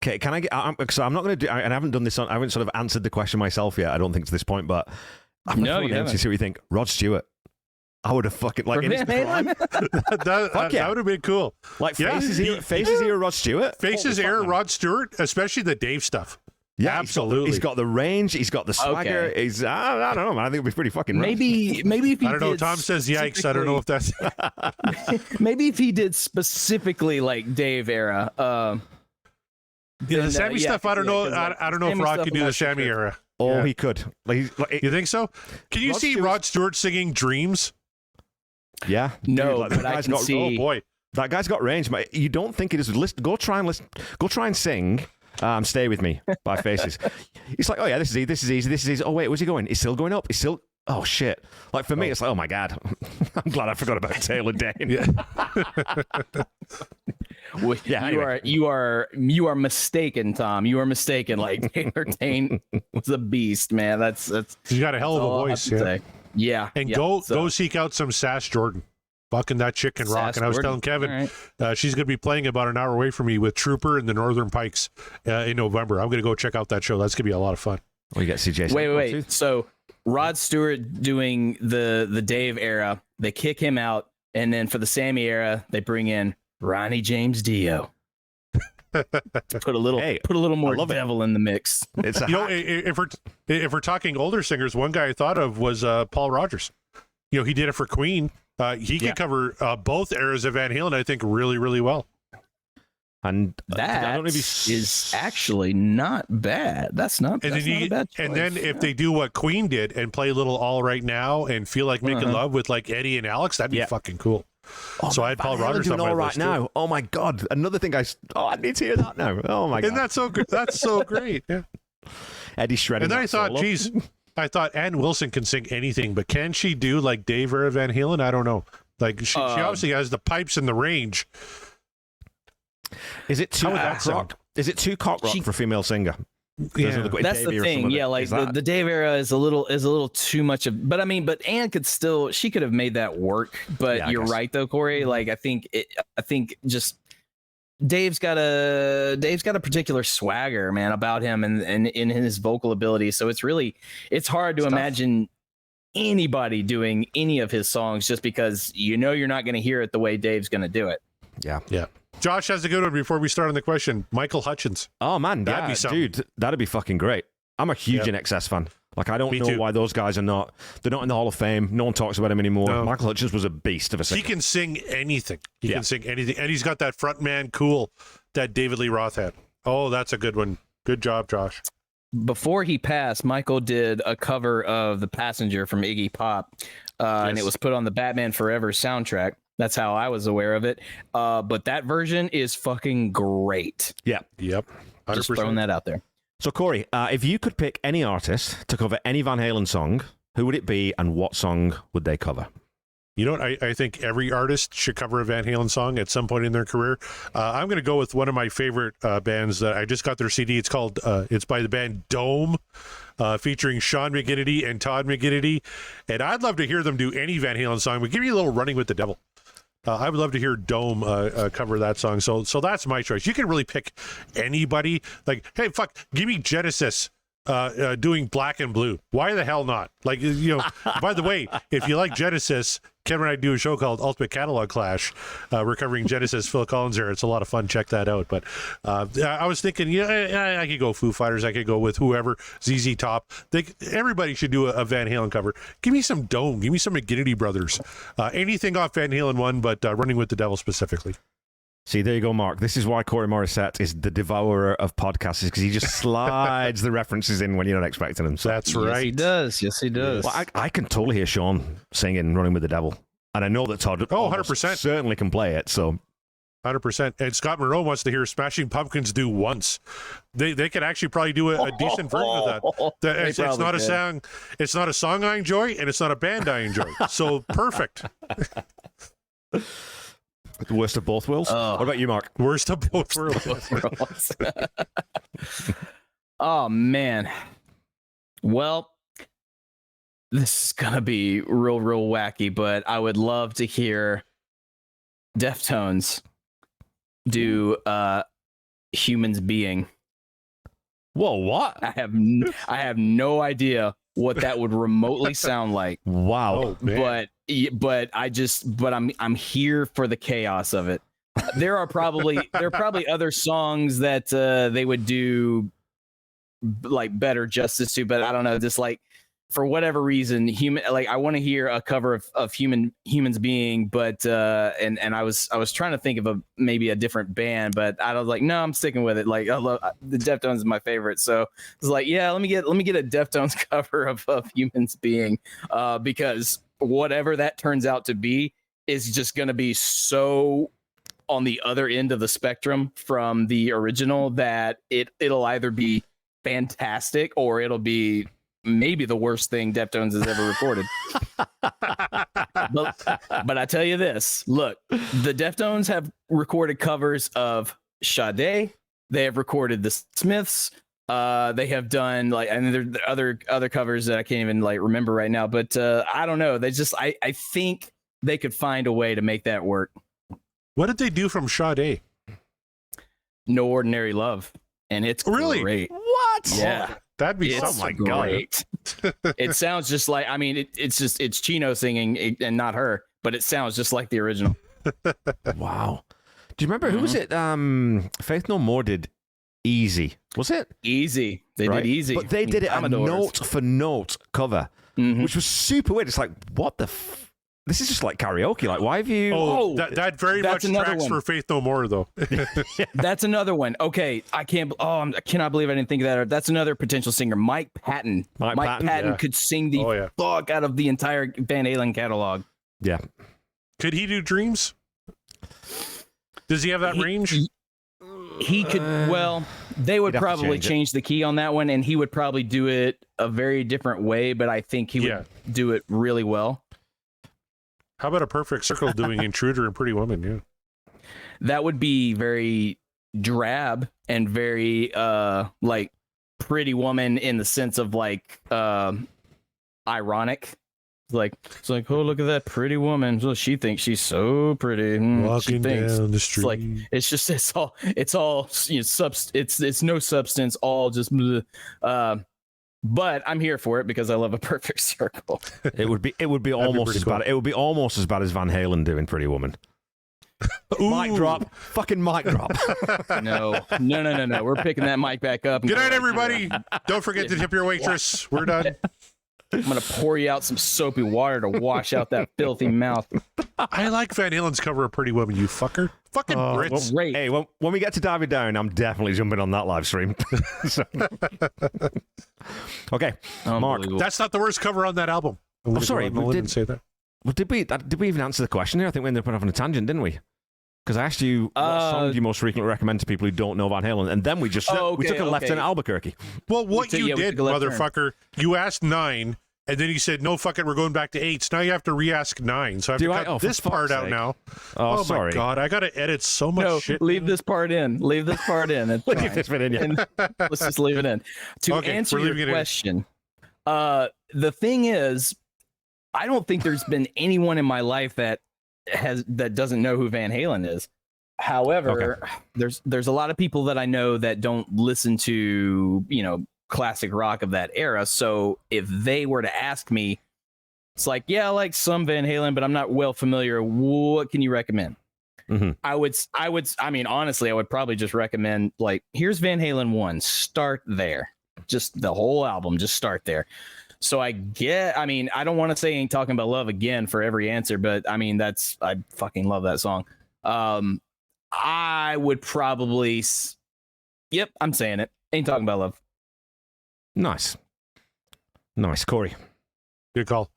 Okay, can I get? So I'm not going to do, and I haven't done this. I haven't sort of answered the question myself yet. I don't think to this point, but I'm going to throw names to see what you think. Rod Stewart. I would have fucking like in his prime. that would have been cool. Like Faces era Rod Stewart. Faces era Rod Stewart, especially the Dave stuff. Yeah, absolutely. He's got the range. He's got the swagger. Okay. He's I don't know, man. I think it'd be pretty fucking. Maybe if he I don't know. Tom says yikes. I don't know if that's. Maybe if he did specifically like Dave era. The Sammy stuff. I don't know. I don't know if Rock could do the Sammy era. Oh, Yeah. he could. You think so? Can you Rod see Stewart- Rod Stewart singing "Dreams"? Yeah. No, that but I guy's can got- see. Oh boy, That guy's got range, mate. You don't think it is? Go try and sing. Stay with me by Faces. It's like, oh yeah, this is easy. Oh wait, where's he going? He's still going up. He's still. Oh shit! Like for me, it's like, oh my god, I'm glad I forgot about Taylor Dane. Yeah. Well, Yeah, anyway. you are mistaken, Tom. You are mistaken. Like Taylor Dane was a beast, man. That's he's got a hell of all a I have voice. to Yeah. say. Yeah, And yeah, go so- seek out some Sass Jordan. Fucking that chick can rock. Sass And I was Jordan. telling Kevin, All right. she's going to be playing about an hour away from me with Trooper and the Northern Pikes in November. I'm going to go check out that show. That's going to be a lot of fun. Oh, you get CJ. Wait. So Rod Stewart doing the Dave era, they kick him out, and then for the Sammy era, they bring in Ronnie James Dio. Put a little more love it. devil in the mix. It's a You know, hack. if we're talking older singers, one guy I thought of was Paul Rogers. You know, he did it for Queen. He Yeah. could cover both eras of Van Halen, I think, really, really well. And I That don't know if is actually not bad. That's not And that's then not a bad choice. and then if they do what Queen did and play a little All Right Now and Feel Like Making Uh-huh. Love with like Eddie and Alex, that'd be Yeah. fucking cool. Oh, So I had Paul Van Halen Rogers doing on my all right list, too. now. Oh my god! Another thing I need to hear that now. Oh my god! And that's so good. That's so great. Yeah. Eddie shredding. And then that I thought, solo. geez, I thought Ann Wilson can sing anything, but can she do like Dave era Van Halen? I don't know. Like she obviously has the pipes and the range. Is it too How would that cock sound? rock? Is it too cock rock She- for a female singer? Yeah. That's the thing. Yeah, like the Dave era is a little too much of. But I mean, but Anne could still. She could have made that work. But Yeah, I you're guess. right though, Corey. Like I think just Dave's got a particular swagger, man, about him and in his vocal ability. So it's hard to imagine anybody doing any of his songs just because you're not going to hear it the way Dave's going to do it. Yeah. Yeah. Josh has a good one before we start on the question. Michael Hutchins. Oh man, That'd be something. dude, that'd be fucking great. I'm a huge NXS fan. Like I don't Me know too. why those guys are not. They're not in the Hall of Fame. No one talks about him anymore. No. Michael Hutchins was a beast of a He singer. can sing anything. He Yeah. can sing anything. And he's got that front man cool that David Lee Roth had. Oh, that's a good one. Good job, Josh. Before he passed, Michael did a cover of The Passenger from Iggy Pop, and Yes. it was put on the Batman Forever soundtrack. That's how I was aware of it. But that version is fucking great. Yeah. Yep. 100%. Just throwing that out there. So Corey, if you could pick any artist to cover any Van Halen song, who would it be, and what song would they cover? You know what? I think every artist should cover a Van Halen song at some point in their career. I'm going to go with one of my favorite bands that I just got their CD. It's called, it's by the band Dome, featuring Sean McGinnity and Todd McGinnity. And I'd love to hear them do any Van Halen song, but give me a little Running with the Devil. I would love to hear Dome cover that song. So that's my choice. You can really pick anybody. Like, hey, fuck, give me Genesis doing Black and Blue. Why the hell not? Like, by the way, if you like Genesis, Kevin and I do a show called Ultimate Catalog Clash. We're covering Genesis, Phil Collins there. It's a lot of fun. Check that out. But I was thinking, I could go Foo Fighters. I could go with whoever, ZZ Top. Everybody should do a Van Halen cover. Give me some Dome. Give me some McGinnity Brothers. Anything off Van Halen 1, but Running with the Devil specifically. See, there you go, Mark. This is why Corey Morissette is the devourer of podcasts, because he just slides the references in when you're not expecting them. So, That's Yes, right. he does. Yes, he does. well, I can totally hear Sean singing "Running with the Devil," and I know that Todd 100%. certainly can play it. So 100%. And Scott Monroe wants to hear Smashing Pumpkins do Once. They could actually probably do a decent version of that. They It's probably not a could. song. It's not a song I enjoy, and it's not a band I enjoy. So perfect. the worst of both worlds. Oh. What about you, Mark? Worst of both worlds. Oh man. Well, this is gonna be real wacky, but I would love to hear Deftones do Humans Being. Whoa, what? I have no idea what that would remotely sound like, Wow. Oh man. but I'm here for the chaos of it. There are probably other songs that they would do like better justice to, but I don't know, just like for whatever reason, I want to hear a cover of Humans Being, but and I was trying to think of maybe a different band, but I was like, no, I'm sticking with it. Like, I love the Deftones is my favorite, so I was like, yeah, let me get a Deftones cover of Humans Being, because whatever that turns out to be is just going to be so on the other end of the spectrum from the original that it'll either be fantastic or it'll be maybe the worst thing Deftones has ever recorded. but I tell you this, look, the Deftones have recorded covers of Sade. They have recorded the Smiths. They have done and there are other covers that I can't even remember right now, but I don't know. They just, I think they could find a way to make that work. What did they do from Sade? No Ordinary Love. And it's really great. What? Yeah. That'd be It's so my god. great. It sounds just like, I mean, it's Chino singing and not her, but it sounds just like the original. Wow. Do you remember who was it? Faith No More did Easy. Was it? Easy. They Right? did Easy. But they did it a Commodores. note for note cover, Mhm. which was super weird. It's like, what the this is just like karaoke. Like, why have you... Oh, that very that's much another tracks one. for Faith No More, though. That's another one. Okay, I cannot believe I didn't think of that. That's another potential singer, Mike Patton. Mike Patton, yeah. could sing the Oh, yeah. fuck out of the entire Van Halen catalog. Yeah. Could he do Dreams? Does he have that range? He could. Well, they would He'd have to probably change it. change the key on that one, and he would probably do it a very different way. But I think he would do it really well. How about a Perfect Circle doing Intruder and Pretty Woman? Yeah. That would be very drab and very like Pretty Woman in the sense of ironic. It's like, oh, look at that pretty woman. So she thinks she's so pretty. Walking she thinks. down the It's street. like it's all it's no substance, all just bleh. But I'm here for it because I love a perfect circle. It would be almost pretty as cool. bad. It would be almost as bad as Van Halen doing Pretty Woman. Mic Ooh. drop. Fucking mic drop. No. We're picking that mic back up. and Good night, going, everybody. Don't forget to tip your waitress. We're done. I'm gonna pour you out some soapy water to wash out that filthy mouth. I like Van Halen's cover of Pretty Woman, you fucker. Fucking Brits. Great. Hey, when we get to Dive It Down, I'm definitely jumping on that live stream. So- Okay, Mark. Unbelievable. That's not the worst cover on that album. I'm gonna sorry, go on we and did- say that. Well, did we even answer the question here? I think we ended up off on a tangent, didn't we? Because I asked you what song do you most frequently recommend to people who don't know Van Halen, and then we just we took a left in Albuquerque. Well, what took- you yeah, we did, took a left turn. motherfucker, you asked 9, and then you said, no, fuck it, we're going back to 8. So now you have to re-ask 9. So I have Do to I? cut Oh, for this part fuck's out sake. now. Oh, sorry. my God, I got to edit so much No, shit. leave this part in. Leave this part in. It's Leave fine. this bit in, yeah. And let's just leave it in. To Okay, answer we're leaving your it in. question, the thing is, I don't think there's been anyone in my life that doesn't know who Van Halen is. However, there's a lot of people that I know that don't listen to, classic rock of that era. So if they were to ask me, it's like, yeah, I like some Van Halen, but I'm not well familiar. What can you recommend? Mhm. I mean, honestly, I would probably just recommend, here's Van Halen 1, start there. Just the whole album, just start there. So I don't want to say Ain't Talking About Love again for every answer, but I mean, I fucking love that song. I would probably, yep, I'm saying it. Ain't Talking About Love. Nice, Corey. Good call.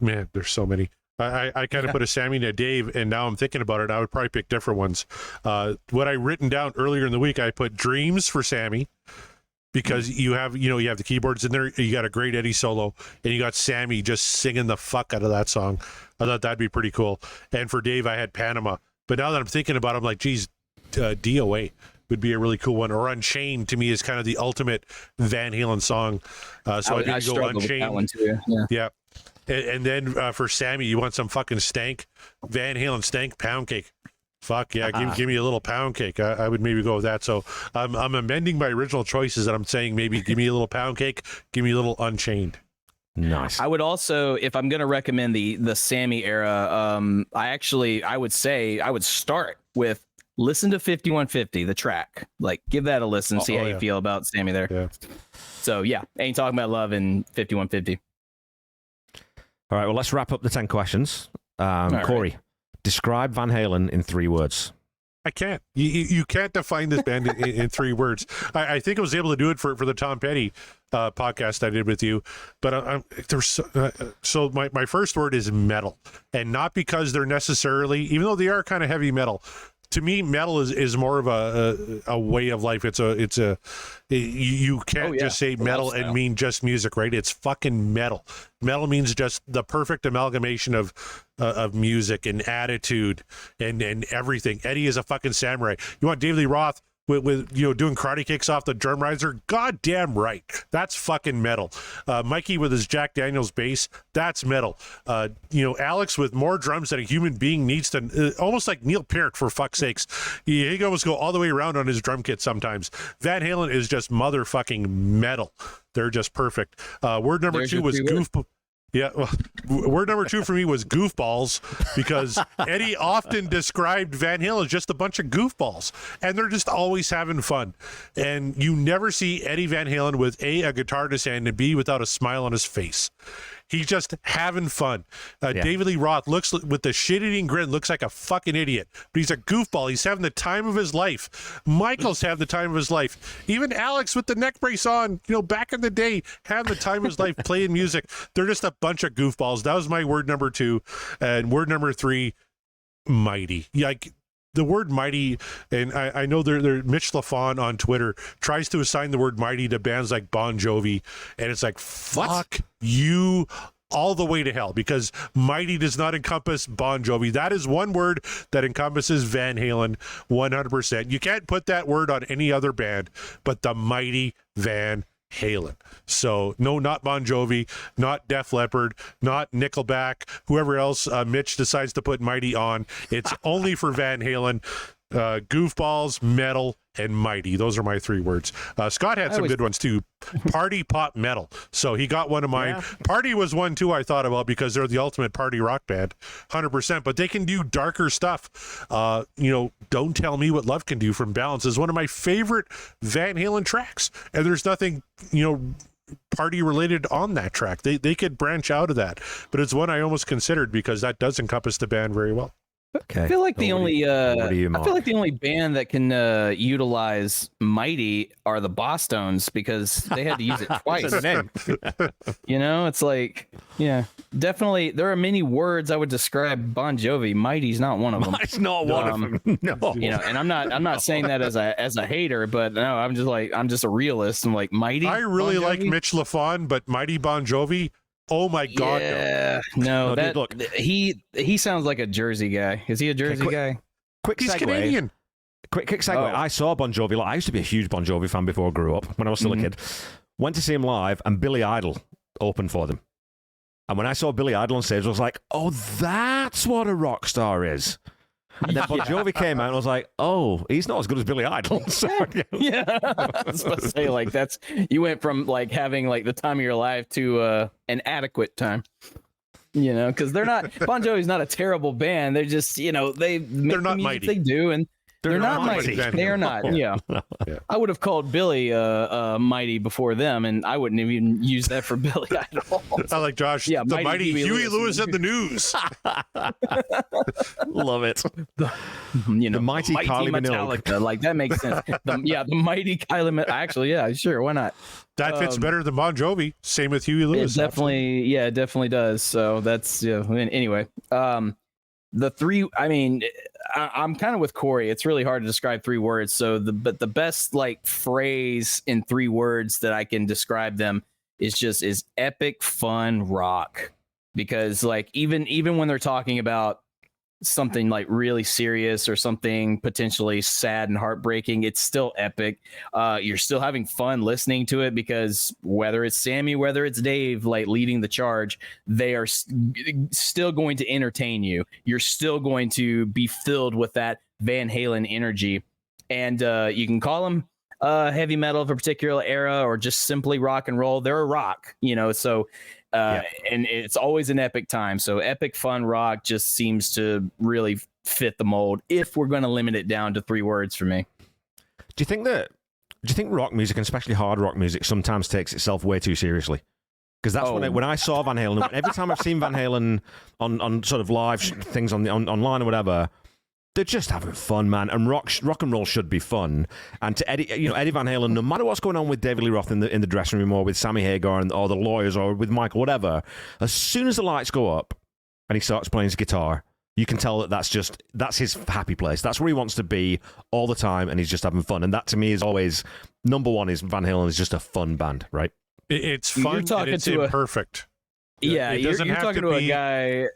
Man, there's so many. I kind of put a Sammy and a Dave, and now I'm thinking about it. I would probably pick different ones. What I written down earlier in the week, I put Dreams for Sammy because you have the keyboards in there. You got a great Eddie solo, and you got Sammy just singing the fuck out of that song. I thought that'd be pretty cool. And for Dave, I had Panama. But now that I'm thinking about it, I'm like, geez, DOA would be a really cool one. Or Unchained to me is kind of the ultimate Van Halen song. So I did go struggled with that Unchained. one too. Yeah. Yeah. And then for Sammy, you want some fucking stank, Van Halen stank pound cake. Fuck yeah, give me a little pound cake. I would maybe go with that. So I'm amending my original choices, and I'm saying maybe give me a little pound cake, give me a little Unchained. Nice. I would also, if I'm going to recommend the Sammy era, I would say I would start with listen to 5150, the track. Like, give that a listen, see how you yeah. feel about Sammy there. Yeah. So, yeah, Ain't Talking About Love in 5150. All right, well, let's wrap up the 10 questions. right. Corey, describe Van Halen in 3 words. I can't. You can't define this band in 3 words. I think I was able to do it for the Tom Petty podcast I did with you, but so my first word is metal, and not because they're necessarily, even though they are kind of heavy metal. To me, metal is more of a way of life. You can't just say metal and mean just music, right? It's fucking metal. Metal means just the perfect amalgamation of music and attitude and everything. Eddie is a fucking samurai. You want David Lee Roth with doing karate kicks off the drum riser? Goddamn right. That's fucking metal. Mikey with his Jack Daniels bass, that's metal. Alex with more drums than a human being needs to, almost like Neil Peart, for fuck's sakes. He can almost go all the way around on his drum kit sometimes. Van Halen is just motherfucking metal. They're just perfect. Word number 2 was goofball. Yeah, well, word number 2 for me was goofballs, because Eddie often described Van Halen as just a bunch of goofballs, and they're just always having fun. And you never see Eddie Van Halen with a guitar in his hand, and B, without a smile on his face. He's just having fun. David Lee Roth looks with the shit-eating grin, looks like a fucking idiot, but he's a goofball. He's having the time of his life. Michael's having the time of his life. Even Alex with the neck brace on, back in the day, having the time of his life playing music. They're just a bunch of goofballs. That was my word number 2. And word number 3, mighty. Like, the word mighty, and I know Mitch LaFon on Twitter tries to assign the word mighty to bands like Bon Jovi, and it's like, fuck you all the way to hell, because mighty does not encompass Bon Jovi. That is one word that encompasses Van Halen 100%. You can't put that word on any other band but the mighty Van Halen. So no, not Bon Jovi, not Def Leppard, not Nickelback, whoever else Mitch decides to put mighty on. It's only for Van Halen. Goofballs, metal, and mighty. Those are my 3 words. Scott had some good ones too. Party, pop, metal. So he got one of mine. Yeah. Party was one too I thought about, because they're the ultimate party rock band, 100%. But they can do darker stuff. Don't Tell Me What Love Can Do from Balance is one of my favorite Van Halen tracks, and there's nothing party related on that track. They could branch out of that, but it's one I almost considered, because that does encompass the band very well. Okay. I feel like the only band that can utilize mighty are the Bosstones, because they had to use it twice. It's like, yeah, definitely. There are many words I would describe Bon Jovi. Mighty's not one of them. It's not one of them. No. And I'm not saying that as a hater, but no, I'm just a realist. I'm like, mighty. I really like Mitch LaFon, but mighty Bon Jovi, oh my God! Yeah, no, that, look, he sounds like a Jersey guy. Is he a Jersey guy? He's segue. Canadian. Quick segue. Oh. I saw Bon Jovi. I used to be a huge Bon Jovi fan before I grew up. When I was still a kid, went to see him live, and Billy Idol opened for them. And when I saw Billy Idol on stage, I was like, "Oh, that's what a rock star is." And then Bon Jovi came out, and I was like, "Oh, he's not as good as Billy Idol." So, yeah, I was supposed to say, like, you went from like having like the time of your life to an adequate time. Because they're not, Bon Jovi's not a terrible band. They're just, they're not the mighty. They do, and they're not mighty. They are not. Yeah. I would have called Billy mighty before them, and I wouldn't even use that for Billy Idol. I like Josh. Yeah, the mighty Huey Lewis and the News. Love it. The mighty Kylie Minogue. Like, that makes sense. The mighty Kylie Minogue. Actually, yeah, sure, why not? That fits better than Bon Jovi. Same with Huey Lewis. It definitely does. So that's anyway. The 3, I mean, I'm kind of with Corey. It's really hard to describe 3 words. So the best like phrase in 3 words that I can describe them is epic fun rock. Because like even when they're talking about something like really serious or something potentially sad and heartbreaking, it's still epic. You're still having fun listening to it, because whether it's Sammy, whether it's Dave, like leading the charge, they are still going to entertain you. You're still going to be filled with that Van Halen energy, and you can call them heavy metal of a particular era or just simply rock and roll. They're a rock, so and it's always an epic time. So epic fun rock just seems to really fit the mold if we're going to limit it down to 3 words for me. Do you think rock music, and especially hard rock music, sometimes takes itself way too seriously? Because that's when I saw Van Halen. Every time I've seen Van Halen on sort of live things online or whatever, they're just having fun, man. And rock and roll should be fun. And to Eddie Van Halen, no matter what's going on with David Lee Roth in the dressing room, or with Sammy Hagar or the Lawyers, or with Michael, whatever, as soon as the lights go up and he starts playing his guitar, you can tell that that's his happy place. That's where he wants to be all the time, and he's just having fun. And that, to me, is always number one. Is Van Halen is just a fun band, right? It's fun. And it's imperfect. You're talking to a guy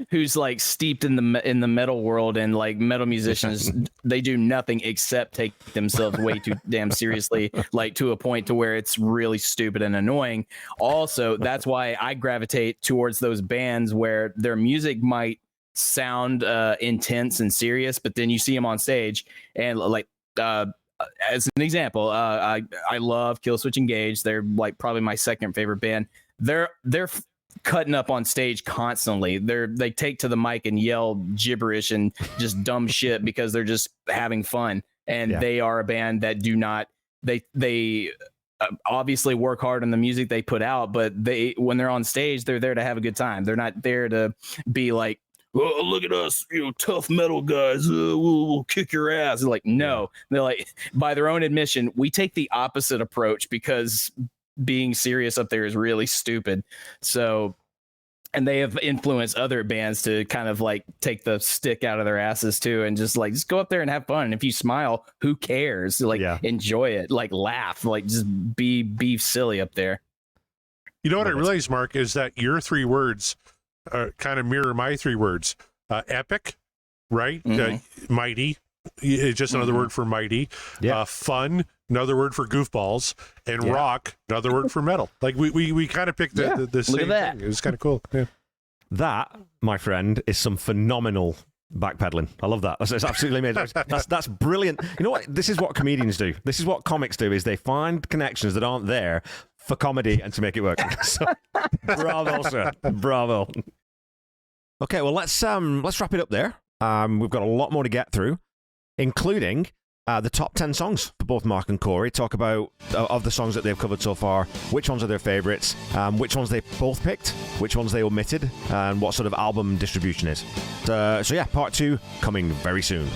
who's like steeped in the metal world, and like metal musicians, they do nothing except take themselves way too damn seriously, like to a point to where it's really stupid and annoying. Also, that's why I gravitate towards those bands where their music might sound intense and serious, but then you see them on stage and like as an example, I love Killswitch Engage. They're like probably my second favorite band. They're cutting up on stage constantly. They take to the mic and yell gibberish and just dumb shit because they're just having fun. And they are a band that do not, they obviously work hard on the music they put out, but when they're on stage, they're there to have a good time. They're not there to be like, oh, look at us, tough metal guys. We'll kick your ass. They're like, no. They're like, by their own admission, we take the opposite approach because being serious up there is really stupid. So, and they have influenced other bands to kind of like take the stick out of their asses too, and just go up there and have fun. And if you smile, who cares? Enjoy it, laugh, just be silly up there. You know what I realized, Mark, is that your 3 words kind of mirror my 3 words. Epic, right? Mm-hmm. Mighty, it's just another word for mighty. Fun, another word for goofballs, and rock, another word for metal. Like we kind of picked the same thing. It was kind of cool. Yeah. That, my friend, is some phenomenal backpedaling. I love that. That's absolutely amazing. That's brilliant. You know what? This is what comedians do. This is what comics do. Is they find connections that aren't there for comedy and to make it work. So, bravo, sir. Bravo. Okay, well let's wrap it up there. We've got a lot more to get through, including the top 10 songs for both Mark and Corey. Talk about of the songs that they've covered so far, which ones are their favorites, which ones they both picked, which ones they omitted, and what sort of album distribution is. So yeah, part 2 coming very soon.